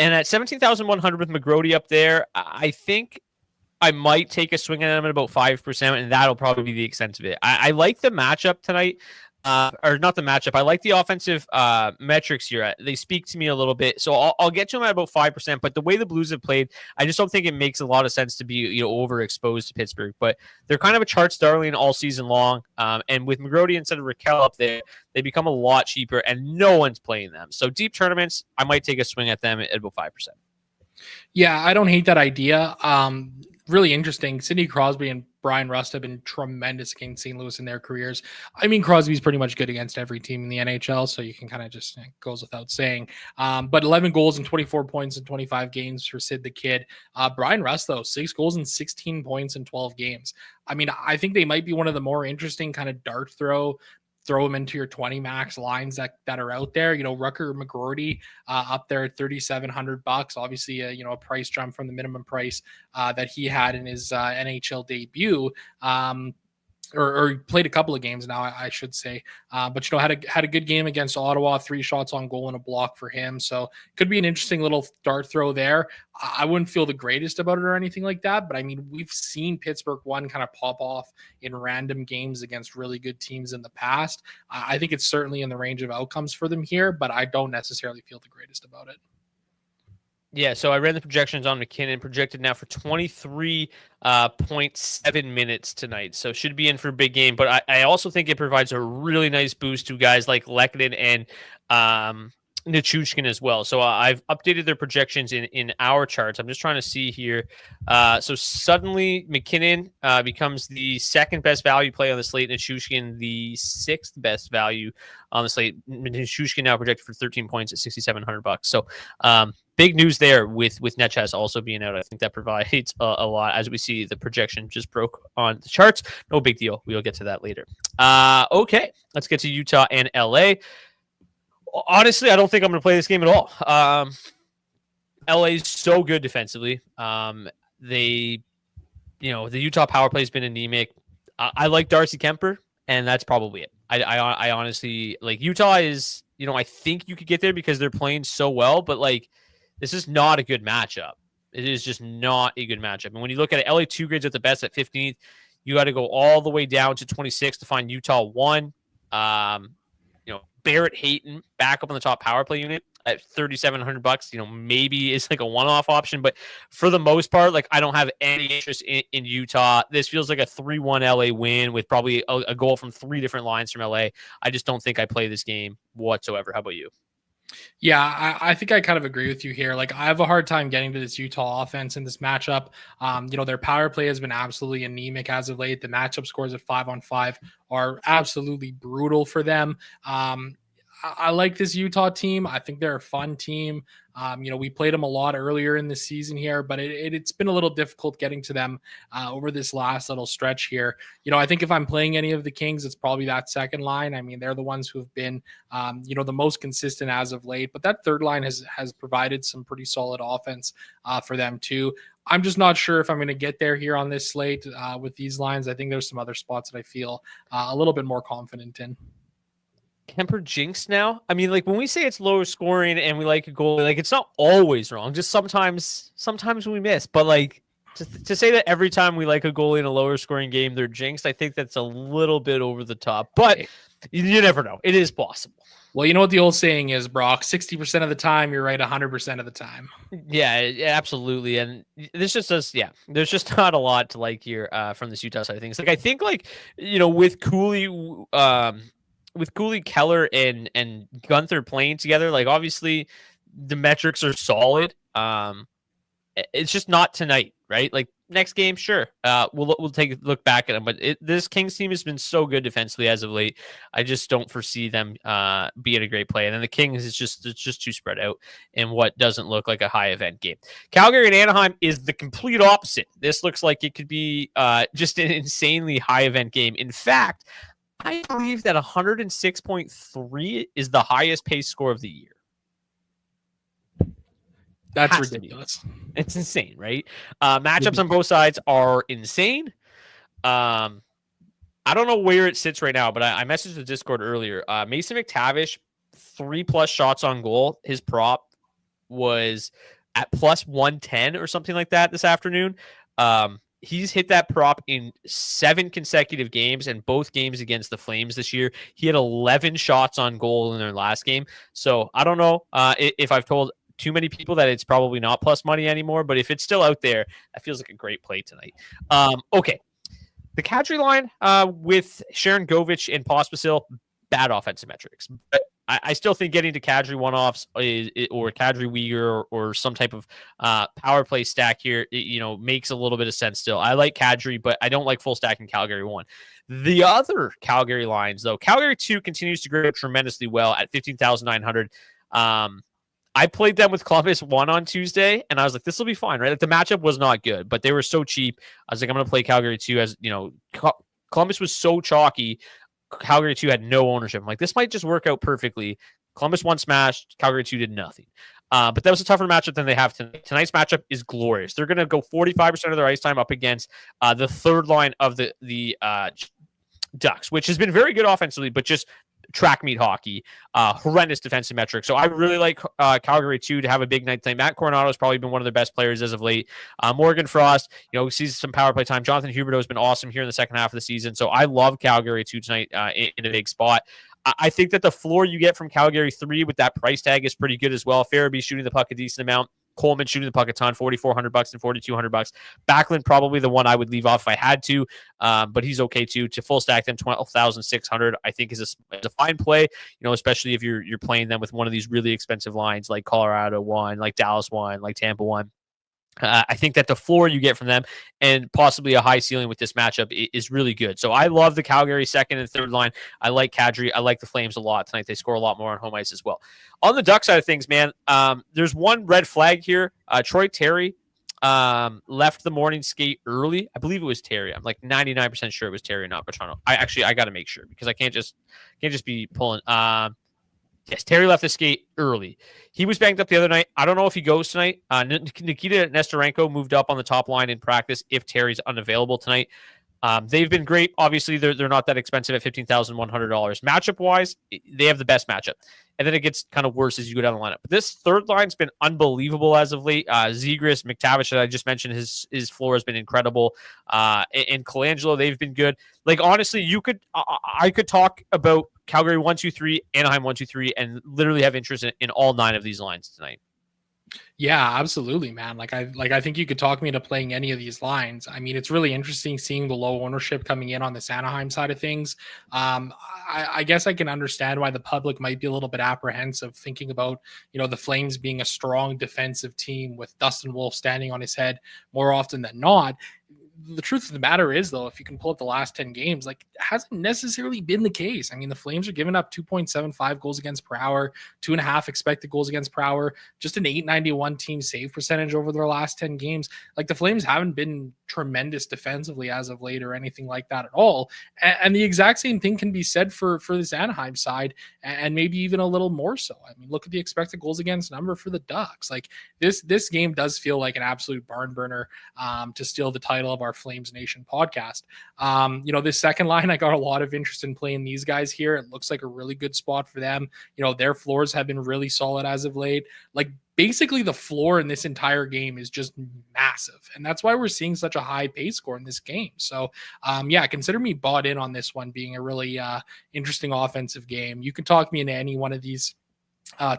And at 17,100 with McGrody up there, I think I might take a swing at him at about 5%, and that'll probably be the extent of it. I like the matchup tonight, or not the matchup. I like the offensive metrics here. They speak to me a little bit, so I'll get to him at about 5%. But the way the Blues have played, I just don't think it makes a lot of sense to be overexposed to Pittsburgh. But they're kind of a charts darling all season long, and with McGrody instead of Raquel up there, they become a lot cheaper, and no one's playing them. So deep tournaments, I might take a swing at them at about 5%. Yeah, I don't hate that idea. Really interesting. Sidney Crosby and Brian Rust have been tremendous against St. Louis in their careers. I mean, Crosby's pretty much good against every team in the NHL, so you can kind of just, it goes without saying. But 11 goals and 24 points in 25 games for Sid the Kid. Brian Rust, though, 6 goals and 16 points in 12 games. I mean, I think they might be one of the more interesting kind of dart throw them into your 20 max lines that are out there. Rucker McGrody up there at $3,700. Obviously, a price jump from the minimum price that he had in his NHL debut. Or played a couple of games now, I should say. But had a good game against Ottawa, 3 shots on goal and a block for him. So could be an interesting little dart throw there. I wouldn't feel the greatest about it or anything like that. But I mean, we've seen Pittsburgh kind of pop off in random games against really good teams in the past. I think it's certainly in the range of outcomes for them here, but I don't necessarily feel the greatest about it. Yeah, so I ran the projections on McKinnon, projected now for 23.7 minutes tonight. So should be in for a big game. But I also think it provides a really nice boost to guys like Lehkonen and Nichushkin as well. So I've updated their projections in our charts. I'm just trying to see here. So suddenly McKinnon becomes the second best value play on the slate. Nichushkin the 6th best value on the slate. Nichushkin now projected for 13 points at $6,700. So big news there with Netchaz also being out. I think that provides a lot. As we see, the projection just broke on the charts. No big deal. We'll get to that later. Okay, let's get to Utah and LA. Honestly, I don't think I'm going to play this game at all. LA is so good defensively. The Utah power play has been anemic. I like Darcy Kemper, and that's probably it. I honestly like Utah is, I think you could get there because they're playing so well, but this is not a good matchup. It is just not a good matchup. And when you look at it, LA 2 grades at the best at 15th, you got to go all the way down to 26 to find Utah 1. Barrett Hayton back up on the top power play unit at $3,700. Maybe it's like a one-off option, but for the most part, I don't have any interest in Utah. This feels like a 3-1 LA win with probably a goal from 3 different lines from LA. I just don't think I play this game whatsoever. How about you? Yeah, I think I kind of agree with you here. I have a hard time getting to this Utah offense in this matchup. Their power play has been absolutely anemic as of late. The matchup scores at 5-on-5 are absolutely brutal for them. I like this Utah team. I think they're a fun team. We played them a lot earlier in the season here, but it's been a little difficult getting to them over this last little stretch here. I think if I'm playing any of the Kings, it's probably that second line. I mean, they're the ones who have been, the most consistent as of late, but that third line has provided some pretty solid offense for them too. I'm just not sure if I'm going to get there here on this slate with these lines. I think there's some other spots that I feel a little bit more confident in. Kemper jinx now. I mean, when we say it's lower scoring and we like a goalie, it's not always wrong. Just sometimes we miss. But to say that every time we like a goalie in a lower scoring game, they're jinxed, I think that's a little bit over the top. But you never know. It is possible. Well, you know what the old saying is, Brock, 60% of the time, you're right 100% of the time. Yeah, absolutely. And this just does, there's just not a lot to like here from this Utah side of things. I think with Cooley, with Cooley, Keller, and Gunther playing together, obviously the metrics are solid. It's just not tonight, right? Next game, sure. We'll take a look back at them, but this Kings team has been so good defensively as of late. I just don't foresee them being a great play. And then the Kings it's just too spread out in what doesn't look like a high event game. Calgary and Anaheim is the complete opposite. This looks like it could be just an insanely high event game. In fact, I believe that 106.3 is the highest pace score of the year. That's ridiculous. It's insane, right? Matchups on both sides are insane. I don't know where it sits right now, but I messaged the Discord earlier. Mason McTavish, 3+ shots on goal. His prop was at plus 110 or something like that this afternoon. He's hit that prop in 7 consecutive games, and both games against the Flames this year. He had 11 shots on goal in their last game. So I don't know if I've told too many people that it's probably not plus money anymore, but if it's still out there, that feels like a great play tonight. Okay. The Kadri line with Sharon Govich and Pospisil, bad offensive metrics. But I still think getting to Kadri one-offs or Kadri Uyghur or some type of power play stack here, makes a little bit of sense still. I like Kadri, but I don't like full stack in Calgary 1. The other Calgary lines, though, Calgary 2 continues to grow tremendously well at 15,900. I played them with Columbus 1 on Tuesday, and I was like, this will be fine, right? Like, the matchup was not good, but they were so cheap. I was like, I'm going to play Calgary 2 as, Columbus was so chalky. Calgary 2 had no ownership. I'm like, this might just work out perfectly. Columbus 1 smashed. Calgary 2 did nothing. But that was a tougher matchup than they have tonight. Tonight's matchup is glorious. They're going to go 45% of their ice time up against the third line of the Ducks, which has been very good offensively, but just track meet hockey, horrendous defensive metrics. So I really like Calgary 2 to have a big night tonight. Matt Coronado has probably been one of their best players as of late. Morgan Frost, sees some power play time. Jonathan Huberdeau has been awesome here in the second half of the season. So I love Calgary 2 tonight in a big spot. I think that the floor you get from Calgary 3 with that price tag is pretty good as well. Farabee shooting the puck a decent amount. Coleman shooting the puck a ton, $4,400 and $4,200. Backlund probably the one I would leave off if I had to, but he's okay too. To full stack them 12,600, I think is a fine play. Especially if you're playing them with one of these really expensive lines like Colorado 1, like Dallas 1, like Tampa 1. I think that the floor you get from them and possibly a high ceiling with this matchup is really good. So I love the Calgary second and third line. I like Kadri. I like the Flames a lot tonight. They score a lot more on home ice as well. On the Duck side of things, man, there's one red flag here. Troy Terry left the morning skate early. I believe it was Terry. I'm like 99% sure it was Terry, not Petrano. I got to make sure because I can't just be pulling. Yes, Terry left the skate early. He was banged up the other night. I don't know if he goes tonight. Nikita Nesterenko moved up on the top line in practice if Terry's unavailable tonight. They've been great. Obviously, they're not that expensive at $15,100. Matchup-wise, they have the best matchup. And then it gets kind of worse as you go down the lineup. But this third line's been unbelievable as of late. Zegras, McTavish, that I just mentioned, his floor has been incredible. And Colangelo, they've been good. Like, honestly, I could talk about Calgary 1, 2, 3, Anaheim 1, 2, 3, and literally have interest in all 9 of these lines tonight. Yeah, absolutely, man. Like I think you could talk me into playing any of these lines. I mean, it's really interesting seeing the low ownership coming in on this Anaheim side of things. I guess I can understand why the public might be a little bit apprehensive thinking about, the Flames being a strong defensive team with Dustin Wolf standing on his head more often than not. The truth of the matter is, though, if you can pull up the last 10 games, like, it hasn't necessarily been the case. I mean, the Flames are giving up 2.75 goals against per hour, 2.5 expected goals against per hour, just an 891 team save percentage over their last 10 games. Like, the Flames haven't been tremendous defensively as of late or anything like that at all. And the exact same thing can be said for this Anaheim side, and maybe even a little more so. I mean, look at the expected goals against number for the Ducks. Like, this game does feel like an absolute barn burner to steal the title of our Flames Nation podcast. This second line, I got a lot of interest in playing these guys here. It looks like a really good spot for them. Their floors have been really solid as of late. Like, basically the floor in this entire game is just massive. And that's why we're seeing such a high pace score in this game. So consider me bought in on this one being a really interesting offensive game. You can talk me into any one of these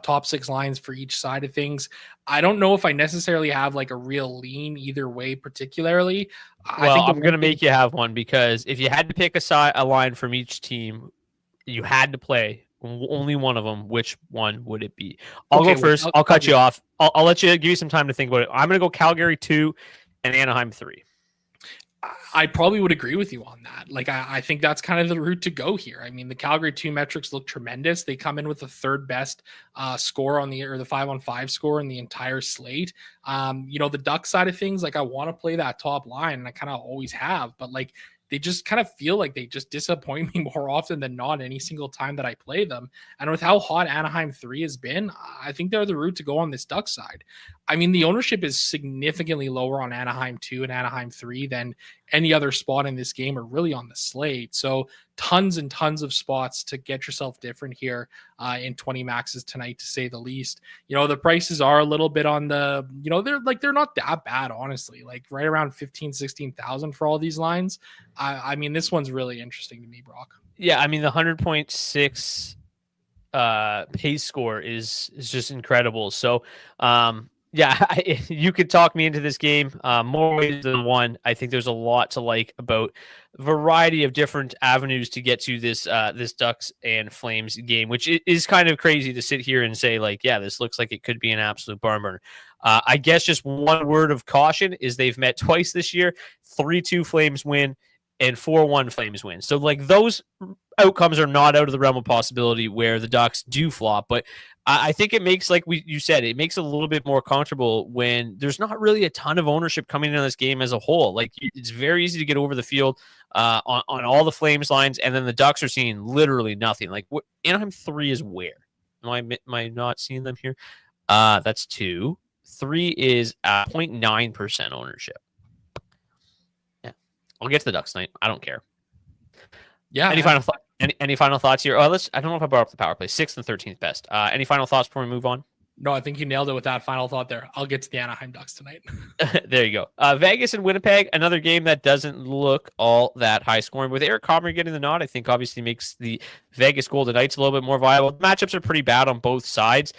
top 6 lines for each side of things. I don't know if I necessarily have like a real lean either way, particularly. I'm going to make you have one, because if you had to pick a line from each team, you had to play only one of them. Which one would it be? I'll go first. I'll cut you off. I'll let you give you some time to think about it. I'm going to go Calgary 2 and Anaheim 3. I probably would agree with you on that. Like, I think that's kind of the route to go here. I mean, the Calgary 2 metrics look tremendous. They come in with the third best score on the 5-on-5 score in the entire slate. The Duck side of things, like, I want to play that top line, and I kind of always have, but like, they just kind of feel like they just disappoint me more often than not any single time that I play them. And with how hot Anaheim 3 has been, I think they're the route to go on this Duck side. I mean, the ownership is significantly lower on Anaheim 2 and Anaheim 3 than any other spot in this game or really on the slate. So tons and tons of spots to get yourself different here in 20 maxes tonight, to say the least. The prices are a little bit on the, they're not that bad, honestly, like right around 16,000 for all these lines. I mean, this one's really interesting to me, Brock. Yeah, I mean, the 100.6 pace score is just incredible. So, yeah, you could talk me into this game more ways than one. I think there's a lot to like about a variety of different avenues to get to this this Ducks and Flames game, which is kind of crazy to sit here and say, like, yeah, this looks like it could be an absolute barn burner. I guess just one word of caution is they've met twice this year. 3-2 Flames win and 4-1 Flames win. So, like, those outcomes are not out of the realm of possibility where the Ducks do flop, but I think it makes, like you said, it makes it a little bit more comfortable when there's not really a ton of ownership coming into this game as a whole. Like, it's very easy to get over the field on all the Flames lines, and then the Ducks are seeing literally nothing. Like, Anaheim 3 is where? Am I not seeing them here? That's 2. 3 is 0.9% ownership. Yeah, I'll get to the Ducks tonight. I don't care. Yeah. Any final thoughts here? I don't know if I brought up the power play. 6th and 13th best. Any final thoughts before we move on? No, I think you nailed it with that final thought there. I'll get to the Anaheim Ducks tonight. There you go. Vegas and Winnipeg, another game that doesn't look all that high scoring. With Eric Comrie getting the nod, I think obviously makes the Vegas Golden Knights a little bit more viable. Matchups are pretty bad on both sides.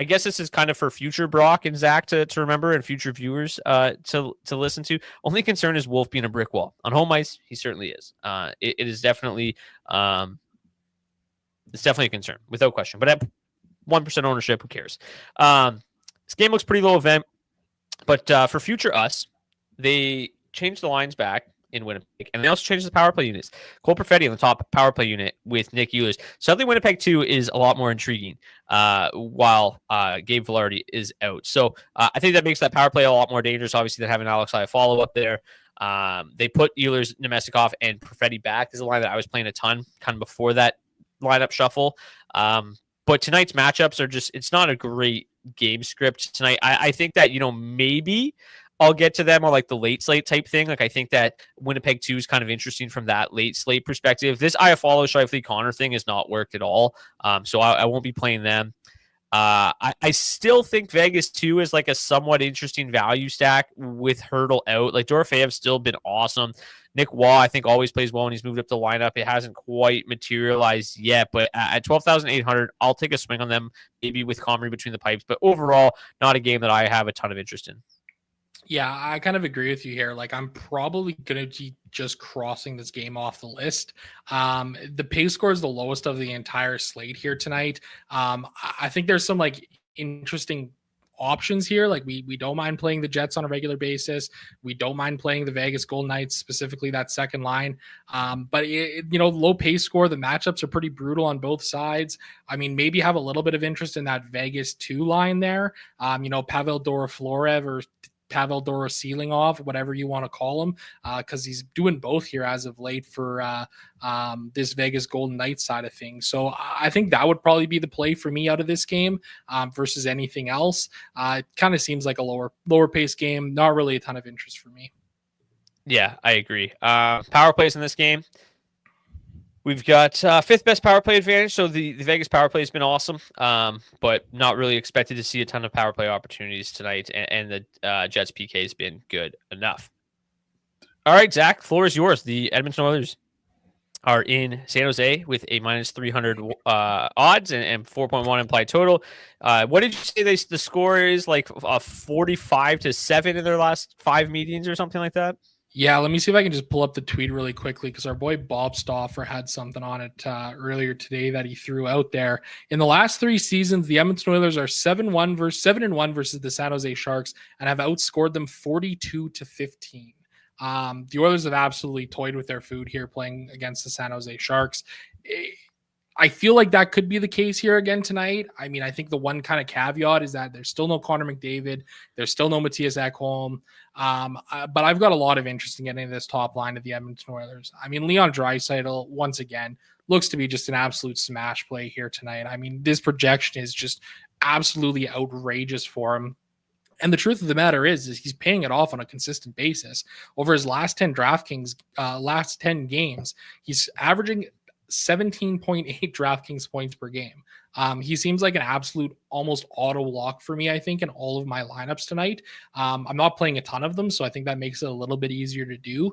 I guess this is kind of for future Brock and Zach to remember, and future viewers to listen to. Only concern is Wolf being a brick wall. On home ice, he certainly is. It is definitely it's definitely a concern, without question. But at 1% ownership, who cares? This game looks pretty low event, but for future us, they changed the lines back in Winnipeg, and they also changed the power play units. Cole Perfetti on the top power play unit with Nick Ehlers. Suddenly, Winnipeg 2 is a lot more intriguing while Gabe Vilardi is out. So I think that makes that power play a lot more dangerous, obviously, than having Alex Iafallo up there. They put Ehlers, Nemestikov, and Perfetti back. This is a line that I was playing a ton kind of before that lineup shuffle. But tonight's matchups are just, it's not a great game script tonight. I think that, maybe I'll get to them on like the late slate type thing. Like, I think that Winnipeg 2 is kind of interesting from that late slate perspective. This Iafallo, Scheifele, Connor thing has not worked at all. So I won't be playing them. I still think Vegas 2 is like a somewhat interesting value stack with Hurdle out. Like, Dorofeev's still been awesome. Nick Waugh, I think, always plays well when he's moved up the lineup. It hasn't quite materialized yet, but at 12,800, I'll take a swing on them, maybe with Comrie between the pipes. But overall, not a game that I have a ton of interest in. Yeah, I kind of agree with you here. Like, I'm probably going to be just crossing this game off the list. The pace score is the lowest of the entire slate here tonight. I think there's some like interesting options here. Like, we don't mind playing the Jets on a regular basis. We don't mind playing the Vegas Golden Knights, specifically that second line. But low pace score, the matchups are pretty brutal on both sides. I mean, maybe have a little bit of interest in that Vegas 2 line there. Pavel Doroflorev or Pavel Dorosilingov, whatever you want to call him, because he's doing both here as of late for this Vegas Golden Knights side of things. So I think that would probably be the play for me out of this game versus anything else. It kind of seems like a lower pace game, not really a ton of interest for me. Yeah, I agree. Power plays in this game. We've got 5th best power play advantage, so the Vegas power play has been awesome, but not really expected to see a ton of power play opportunities tonight, and the Jets PK has been good enough. All right, Zach, floor is yours. The Edmonton Oilers are in San Jose with a minus 300 odds and 4.1 implied total. What did you say the score is, like 45-7 in their last 5 meetings or something like that? Yeah, let me see if I can just pull up the tweet really quickly, because our boy Bob Stauffer had something on it earlier today that he threw out there. In the last 3 seasons, the Edmonton Oilers are 7-1 versus the San Jose Sharks and have outscored them 42-15. The Oilers have absolutely toyed with their food here playing against the San Jose Sharks. I feel like that could be the case here again tonight. I mean, I think the one kind of caveat is that there's still no Connor McDavid. There's still no Matthias Ekholm. But I've got a lot of interest in getting this top line of the Edmonton Oilers. I mean, Leon Draisaitl, once again, looks to be just an absolute smash play here tonight. I mean, this projection is just absolutely outrageous for him. And the truth of the matter is he's paying it off on a consistent basis. Over his last 10 last 10 games, he's averaging 17.8 DraftKings points per game. He seems like an absolute almost auto lock for me, I think, in all of my lineups tonight. I'm not playing a ton of them, so I think that makes it a little bit easier to do.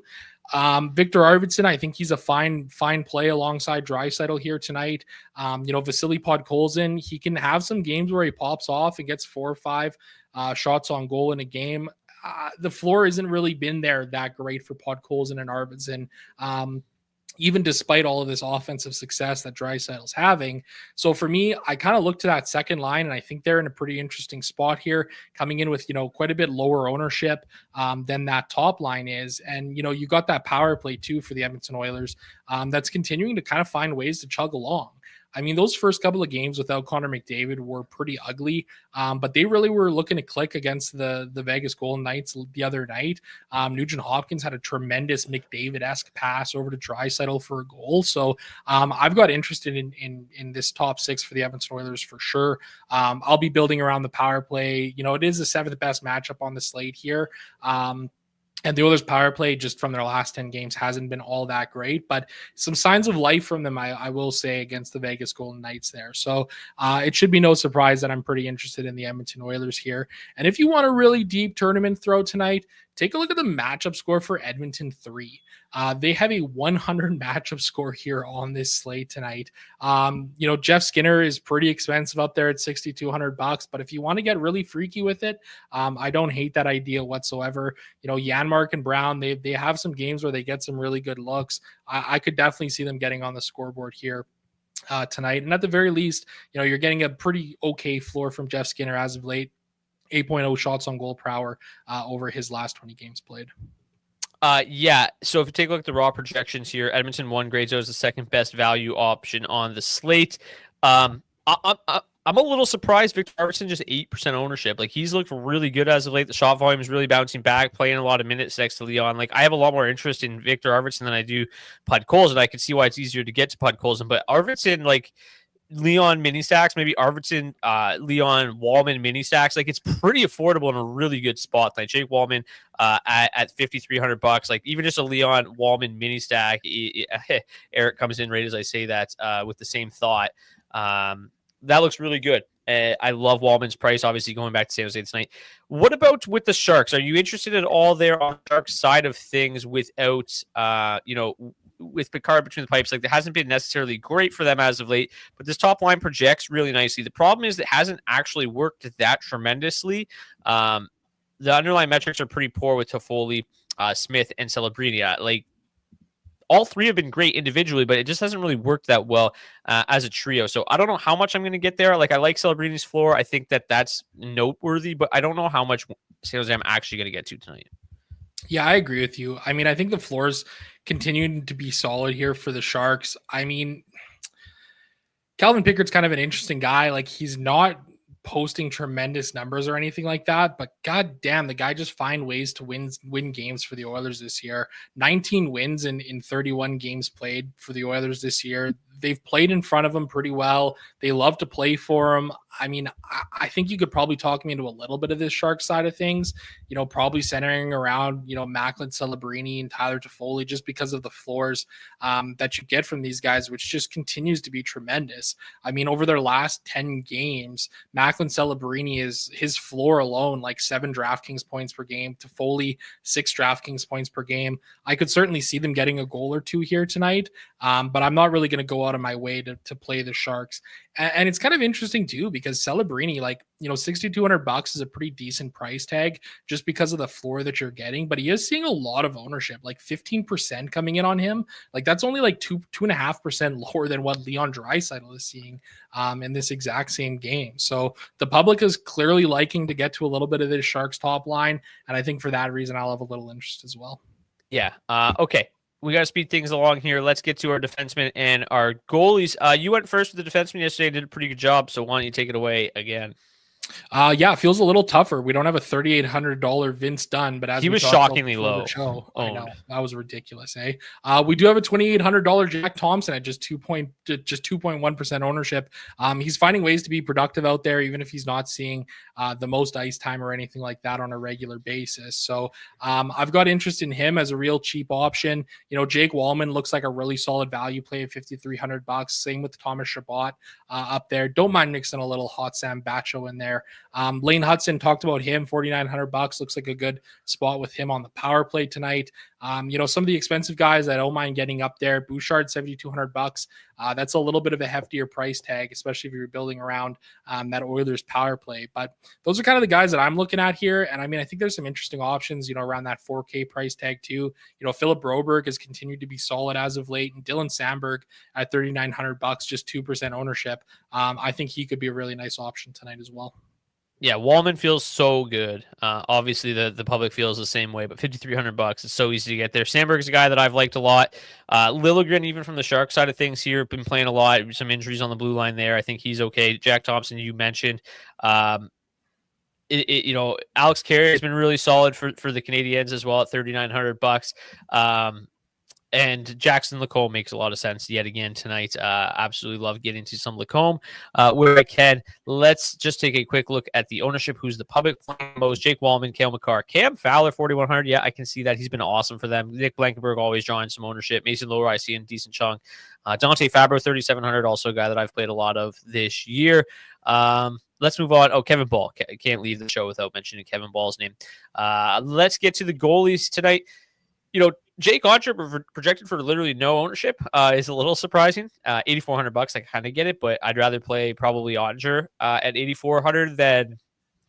Victor Arvidsson, I think he's a fine play alongside Draisaitl here tonight. Vasily Podkolzin, he can have some games where he pops off and gets 4 or 5 shots on goal in a game. The floor isn't really been there that great for Podkolzin and Arvidsson. Even despite all of this offensive success that Draisaitl's having. So for me, I kind of look to that second line, and I think they're in a pretty interesting spot here, coming in with, quite a bit lower ownership than that top line is. And, you got that power play too for the Edmonton Oilers that's continuing to kind of find ways to chug along. I mean, those first couple of games without Connor McDavid were pretty ugly, but they really were looking to click against the Vegas Golden Knights the other night. Nugent Hopkins had a tremendous McDavid-esque pass over to Draisaitl for a goal. So I've got interested in this top 6 for the Edmonton Oilers for sure. I'll be building around the power play. It is the 7th best matchup on the slate here. And the Oilers' power play, just from their last 10 games, hasn't been all that great, but some signs of life from them, I will say, against the Vegas Golden Knights there. So it should be no surprise that I'm pretty interested in the Edmonton Oilers here. And if you want a really deep tournament throw tonight, take a look at the matchup score for Edmonton 3. They have a 100 matchup score here on this slate tonight. Jeff Skinner is pretty expensive up there at $6,200, but if you want to get really freaky with it, I don't hate that idea whatsoever. Janmark and Brown, they have some games where they get some really good looks. I could definitely see them getting on the scoreboard here tonight. And at the very least, you're getting a pretty okay floor from Jeff Skinner as of late. 8.0 shots on goal per hour over his last 20 games played. Yeah. So if you take a look at the raw projections here, Edmonton 1 grades out as the second best value option on the slate. I'm a little surprised Victor Arvidsson just 8% ownership. Like, he's looked really good as of late. The shot volume is really bouncing back, playing a lot of minutes next to Leon. Like, I have a lot more interest in Victor Arvidsson than I do Podkolzin. I can see why it's easier to get to Podkolzin, but Arvidsson, like, Leon mini stacks, maybe Arvidsson, Leon Wallman mini stacks. Like, it's pretty affordable in a really good spot. Like Jake Wallman at $5,300. Like, even just a Leon Wallman mini stack. Eric comes in right as I say that with the same thought. That looks really good. I love Wallman's price, obviously, going back to San Jose tonight. What about with the Sharks? Are you interested at all there on the Sharks side of things without, with Picard between the pipes? Like, that hasn't been necessarily great for them as of late, but this top line projects really nicely. The problem is it hasn't actually worked that tremendously. The underlying metrics are pretty poor with Toffoli, Smith, and Celebrini. Like, all three have been great individually, but it just hasn't really worked that well as a trio. So I don't know how much I'm going to get there. Like, I like Celebrini's floor. I think that's noteworthy, but I don't know how much San Jose I'm actually going to get to tonight. Yeah, I agree with you. I mean, I think the floor's continuing to be solid here for the Sharks. I mean, Calvin Pickard's kind of an interesting guy. Like, he's not posting tremendous numbers or anything like that, but god damn, the guy just find ways to win games for the Oilers this year. 19 wins in 31 games played for the Oilers this year. They've played in front of him pretty well. They love to play for him. I mean, I think you could probably talk me into a little bit of this Sharks side of things, probably centering around, Macklin, Celebrini, and Tyler Toffoli, just because of the floors that you get from these guys, which just continues to be tremendous. I mean, over their last 10 games, Macklin, Celebrini is his floor alone, like 7 DraftKings points per game. Toffoli, 6 DraftKings points per game. I could certainly see them getting a goal or two here tonight, but I'm not really going to go out of my way to play the Sharks. And it's kind of interesting too, because Celebrini, like, $6,200 is a pretty decent price tag just because of the floor that you're getting, but he is seeing a lot of ownership, like 15% coming in on him. Like, that's only like 2.5% lower than what Leon Draisaitl is seeing in this exact same game. So the public is clearly liking to get to a little bit of this Sharks top line. And I think for that reason, I'll have a little interest as well. Yeah. Okay. We got to speed things along here. Let's get to our defensemen and our goalies. You went first with the defenseman yesterday, did a pretty good job. So why don't you take it away again? Yeah, it feels a little tougher. We don't have a $3,800 Vince Dunn, but as He we was talked about shockingly before low the show, I owned. know that was ridiculous. We do have a $2,800 Jack Thompson at just 2.1% ownership. He's finding ways to be productive out there, even if he's not seeing the most ice time or anything like that on a regular basis. So I've got interest in him as a real cheap option. Jake Wallman looks like a really solid value play at $5,300. Same with Thomas Chabot up there. Don't mind mixing a little hot Sam Bacho in there. Lane Hudson, talked about him, $4,900. Looks like a good spot with him on the power play tonight. Some of the expensive guys I don't mind getting up there. Bouchard, $7,200. That's a little bit of a heftier price tag, especially if you're building around that Oilers power play. But those are kind of the guys that I'm looking at here. And I think there's some interesting options, around that 4K price tag too. Philip Broberg has continued to be solid as of late, and Dylan Sandberg at $3,900, just 2% ownership. I think he could be a really nice option tonight as well. Yeah, Wallman feels so good. Obviously, the public feels the same way, but $5,300 is so easy to get there. Sandberg's a guy that I've liked a lot. Liljegren, even from the Shark side of things here, been playing a lot. Some injuries on the blue line there. I think he's okay. Jack Thompson, you mentioned. Alex Carey has been really solid for the Canadiens as well at $3,900. And Jackson Lacombe makes a lot of sense yet again tonight. Absolutely love getting to some Lacombe where I can. Let's just take a quick look at the ownership. Who's the public playing most? Jake Wallman, Cale Makar, Cam Fowler, 4,100. Yeah, I can see that. He's been awesome for them. Nick Blankenberg always drawing some ownership. Mason Lower, I see in decent chunk. Dante Fabro, 3,700. Also a guy that I've played a lot of this year. Let's move on. Oh, Kevin Ball. Can't leave the show without mentioning Kevin Ball's name. Let's get to the goalies tonight. Jake Oettinger projected for literally no ownership is a little surprising. $8,400. I kind of get it, but I'd rather play probably Oettinger at $8,400 than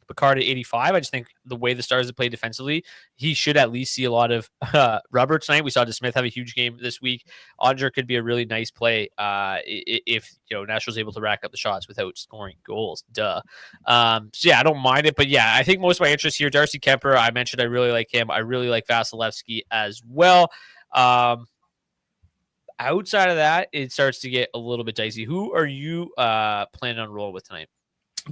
Picard at $85. I just think the way the Stars have played defensively, he should at least see a lot of rubber tonight. We saw DeSmith have a huge game this week. Oettinger could be a really nice play if Nashville's able to rack up the shots without scoring goals. So yeah, I don't mind it, but yeah, I think most of my interest here, Darcy Kemper, I mentioned I really like him. I really like Vasilevsky as well. Outside of that, it starts to get a little bit dicey. Who are you planning on rolling with tonight?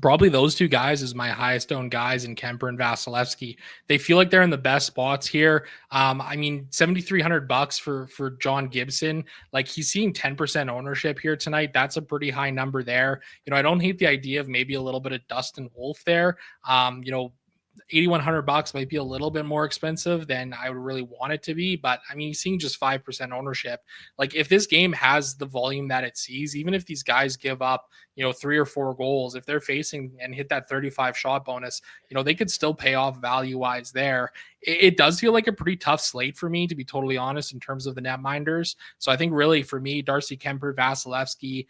Probably those two guys is my highest owned guys in Kemper and Vasilevsky. They feel like they're in the best spots here. $7,300 for John Gibson. Like, he's seeing 10% ownership here tonight. That's a pretty high number there. I don't hate the idea of maybe a little bit of Dustin Wolf there. $8,100 might be a little bit more expensive than I would really want it to be, but he's seeing just 5% ownership. Like, if this game has the volume that it sees, even if these guys give up 3 or 4 goals, if they're facing and hit that 35 shot bonus, they could still pay off value wise there. It does feel like a pretty tough slate for me, to be totally honest, in terms of the netminders. So I think really for me, Darcy Kemper, Vasilevsky,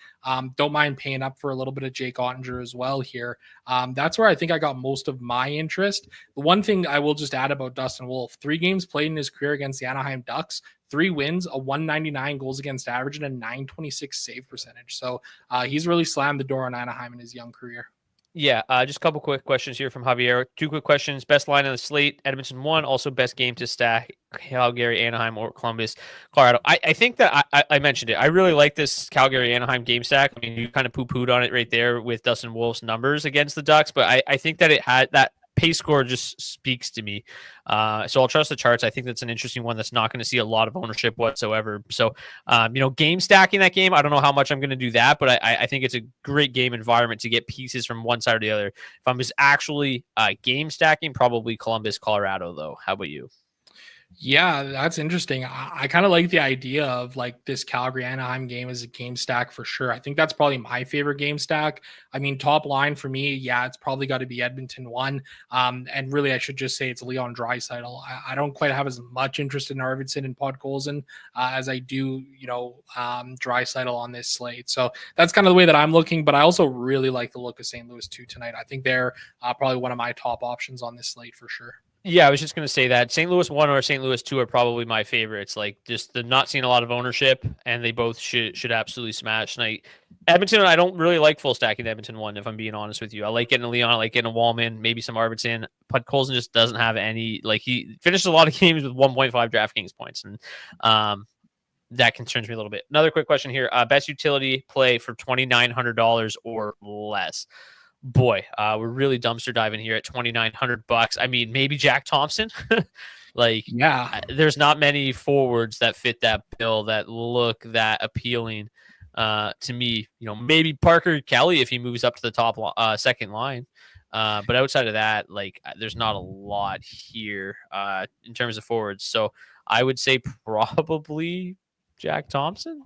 don't mind paying up for a little bit of Jake Oettinger as well here. That's where I think I got most of my interest. The one thing I will just add about Dustin Wolf, 3 games played in his career against the Anaheim Ducks, 3 wins, a 199 goals against average, and a 926 save percentage. So he's really slammed the door on Anaheim in his young career. Yeah, just a couple quick questions here from Javier. 2 quick questions. Best line on the slate, Edmonton 1. Also, best game to stack, Calgary, Anaheim, or Columbus, Colorado. I think that I mentioned it. I really like this Calgary-Anaheim game stack. You kind of poo-pooed on it right there with Dustin Wolf's numbers against the Ducks, but I think that it had that pace score just speaks to me. So I'll trust the charts. I think that's an interesting one that's not going to see a lot of ownership whatsoever. So, game stacking that game, I don't know how much I'm going to do that, but I think it's a great game environment to get pieces from one side or the other. If I'm just actually game stacking, probably Columbus, Colorado, though. How about you? Yeah, that's interesting. I kind of like the idea of like this Calgary Anaheim game as a game stack for sure. I think that's probably my favorite game stack. Top line for me, yeah, it's probably got to be Edmonton 1. And really, I should just say it's Leon Draisaitl. I don't quite have as much interest in Arvidsson and Podkolzin as I do, Draisaitl on this slate. So that's kind of the way that I'm looking. But I also really like the look of St. Louis 2 tonight. I think they're probably one of my top options on this slate for sure. Yeah, I was just going to say that St. Louis 1 or St. Louis 2 are probably my favorites. Like, just the not seeing a lot of ownership, and they both should absolutely smash tonight. Edmonton, I don't really like full stacking Edmonton 1, if I'm being honest with you. I like getting a Leon, I like getting a Wallman, maybe some Arvidsson. Podkolzin just doesn't have any, he finished a lot of games with 1.5 DraftKings points, and that concerns me a little bit. Another quick question here. Best utility play for $2,900 or less. boy, we're really dumpster diving here at $2,900. I mean, maybe Jack Thompson. Like, Yeah. there's not many forwards that fit that bill that look that appealing to me. You know, maybe Parker Kelly if he moves up to the top second line. But outside of that, like, there's not a lot here in terms of forwards. So I would say probably Jack Thompson.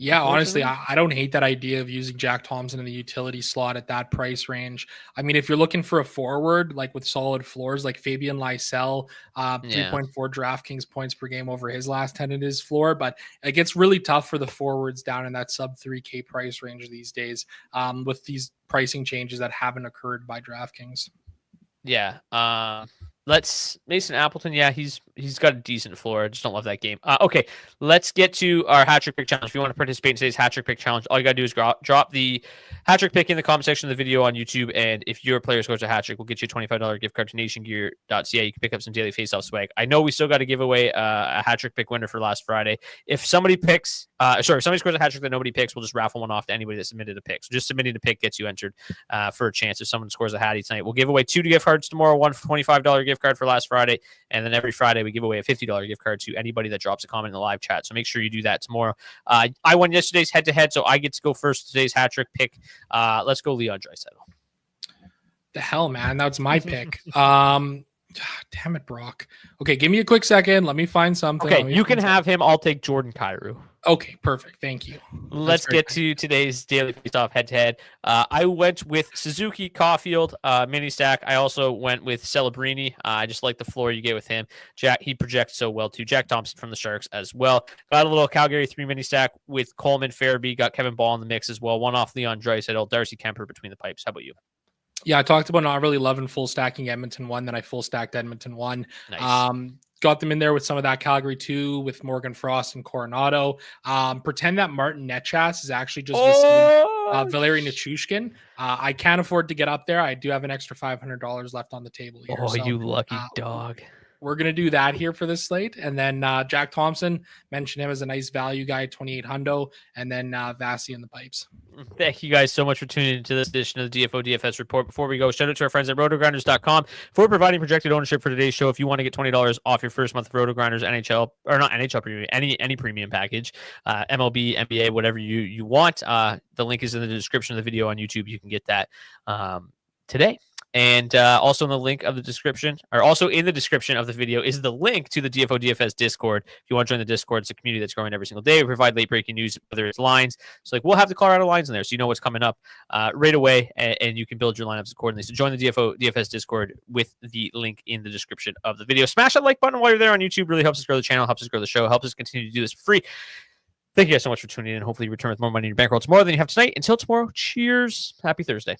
Yeah, honestly, I don't hate that idea of using Jack Thompson in the utility slot at that price range. I mean, if you're looking for a forward, like with solid floors, like Fabian Lysell, 3.4 DraftKings points per game over his last 10 in his floor, but it gets really tough for the forwards down in that sub 3K price range these days with these pricing changes that haven't occurred by DraftKings. Yeah. Mason Appleton. Yeah, he's got a decent floor. I just don't love that game. Okay, let's get to our hat trick pick challenge. If you want to participate in today's hat trick pick challenge, all you gotta do is drop the hat trick pick in the comment section of the video on YouTube. And if your player scores a hat trick, we'll get you a $25 gift card to nationgear.ca. You can pick up some daily Faceoff swag. I know we still got to give away a hat trick pick winner for last Friday. If somebody scores a hat trick that nobody picks, we'll just raffle one off to anybody that submitted a pick. So just submitting a pick gets you entered for a chance if someone scores a hattie tonight. We'll give away 2 gift cards tomorrow, one $25 gift card for last Friday, and then every Friday we give away a $50 gift card to anybody that drops a comment in the live chat. So make sure you do that tomorrow. I won yesterday's head-to-head, so I get to go first today's hat trick pick. Let's go Leon Draisaitl. The hell, man, that's my pick. Damn it, Brock. Okay, give me a quick second. Let me find something. Okay, you can have him. I'll take Jordan Kyrou. Okay, perfect. Thank you. Let's get to today's daily face-off head-to-head. I went with Suzuki, Caulfield, mini stack. I also went with Celebrini. I just like the floor you get with him. Jack, he projects so well too. Jack Thompson from the Sharks as well. Got a little Calgary 3 mini stack with Coleman, Farabee. Got Kevin Ball in the mix as well. One off Leon Draisaitl, Darcy Kemper between the pipes. How about you? Yeah, I talked about not really loving full stacking Edmonton 1, then I full stacked Edmonton 1. Nice. Got them in there with some of that Calgary 2 with Morgan Frost and Coronado. Pretend that Martin Netchas is actually just Valeri Nichushkin. I can't afford to get up there. I do have an extra $500 left on the table here. Oh, so, you lucky dog. We're going to do that here for this slate. And then Jack Thompson, mentioned him as a nice value guy, 2800, and then Vasi in the pipes. Thank you guys so much for tuning into this edition of the DFO DFS report. Before we go, shout out to our friends at rotogrinders.com for providing projected ownership for today's show. If you want to get $20 off your first month of RotoGrinders NHL, or not NHL premium, any premium package, MLB, NBA, whatever you want, the link is in the description of the video on YouTube. You can get that today. And also in the link of the description, or also in the description of the video, is the link to the DFO DFS Discord. If you want to join the Discord, it's a community that's growing every single day. We provide late breaking news, whether it's lines. So like we'll have the Colorado lines in there, so you know what's coming up right away, and you can build your lineups accordingly. So join the DFO DFS Discord with the link in the description of the video. Smash that like button while you're there on YouTube. Really helps us grow the channel, helps us grow the show, helps us continue to do this for free. Thank you guys so much for tuning in. Hopefully you return with more money in your bankroll tomorrow than you have tonight. Until tomorrow, cheers. Happy Thursday.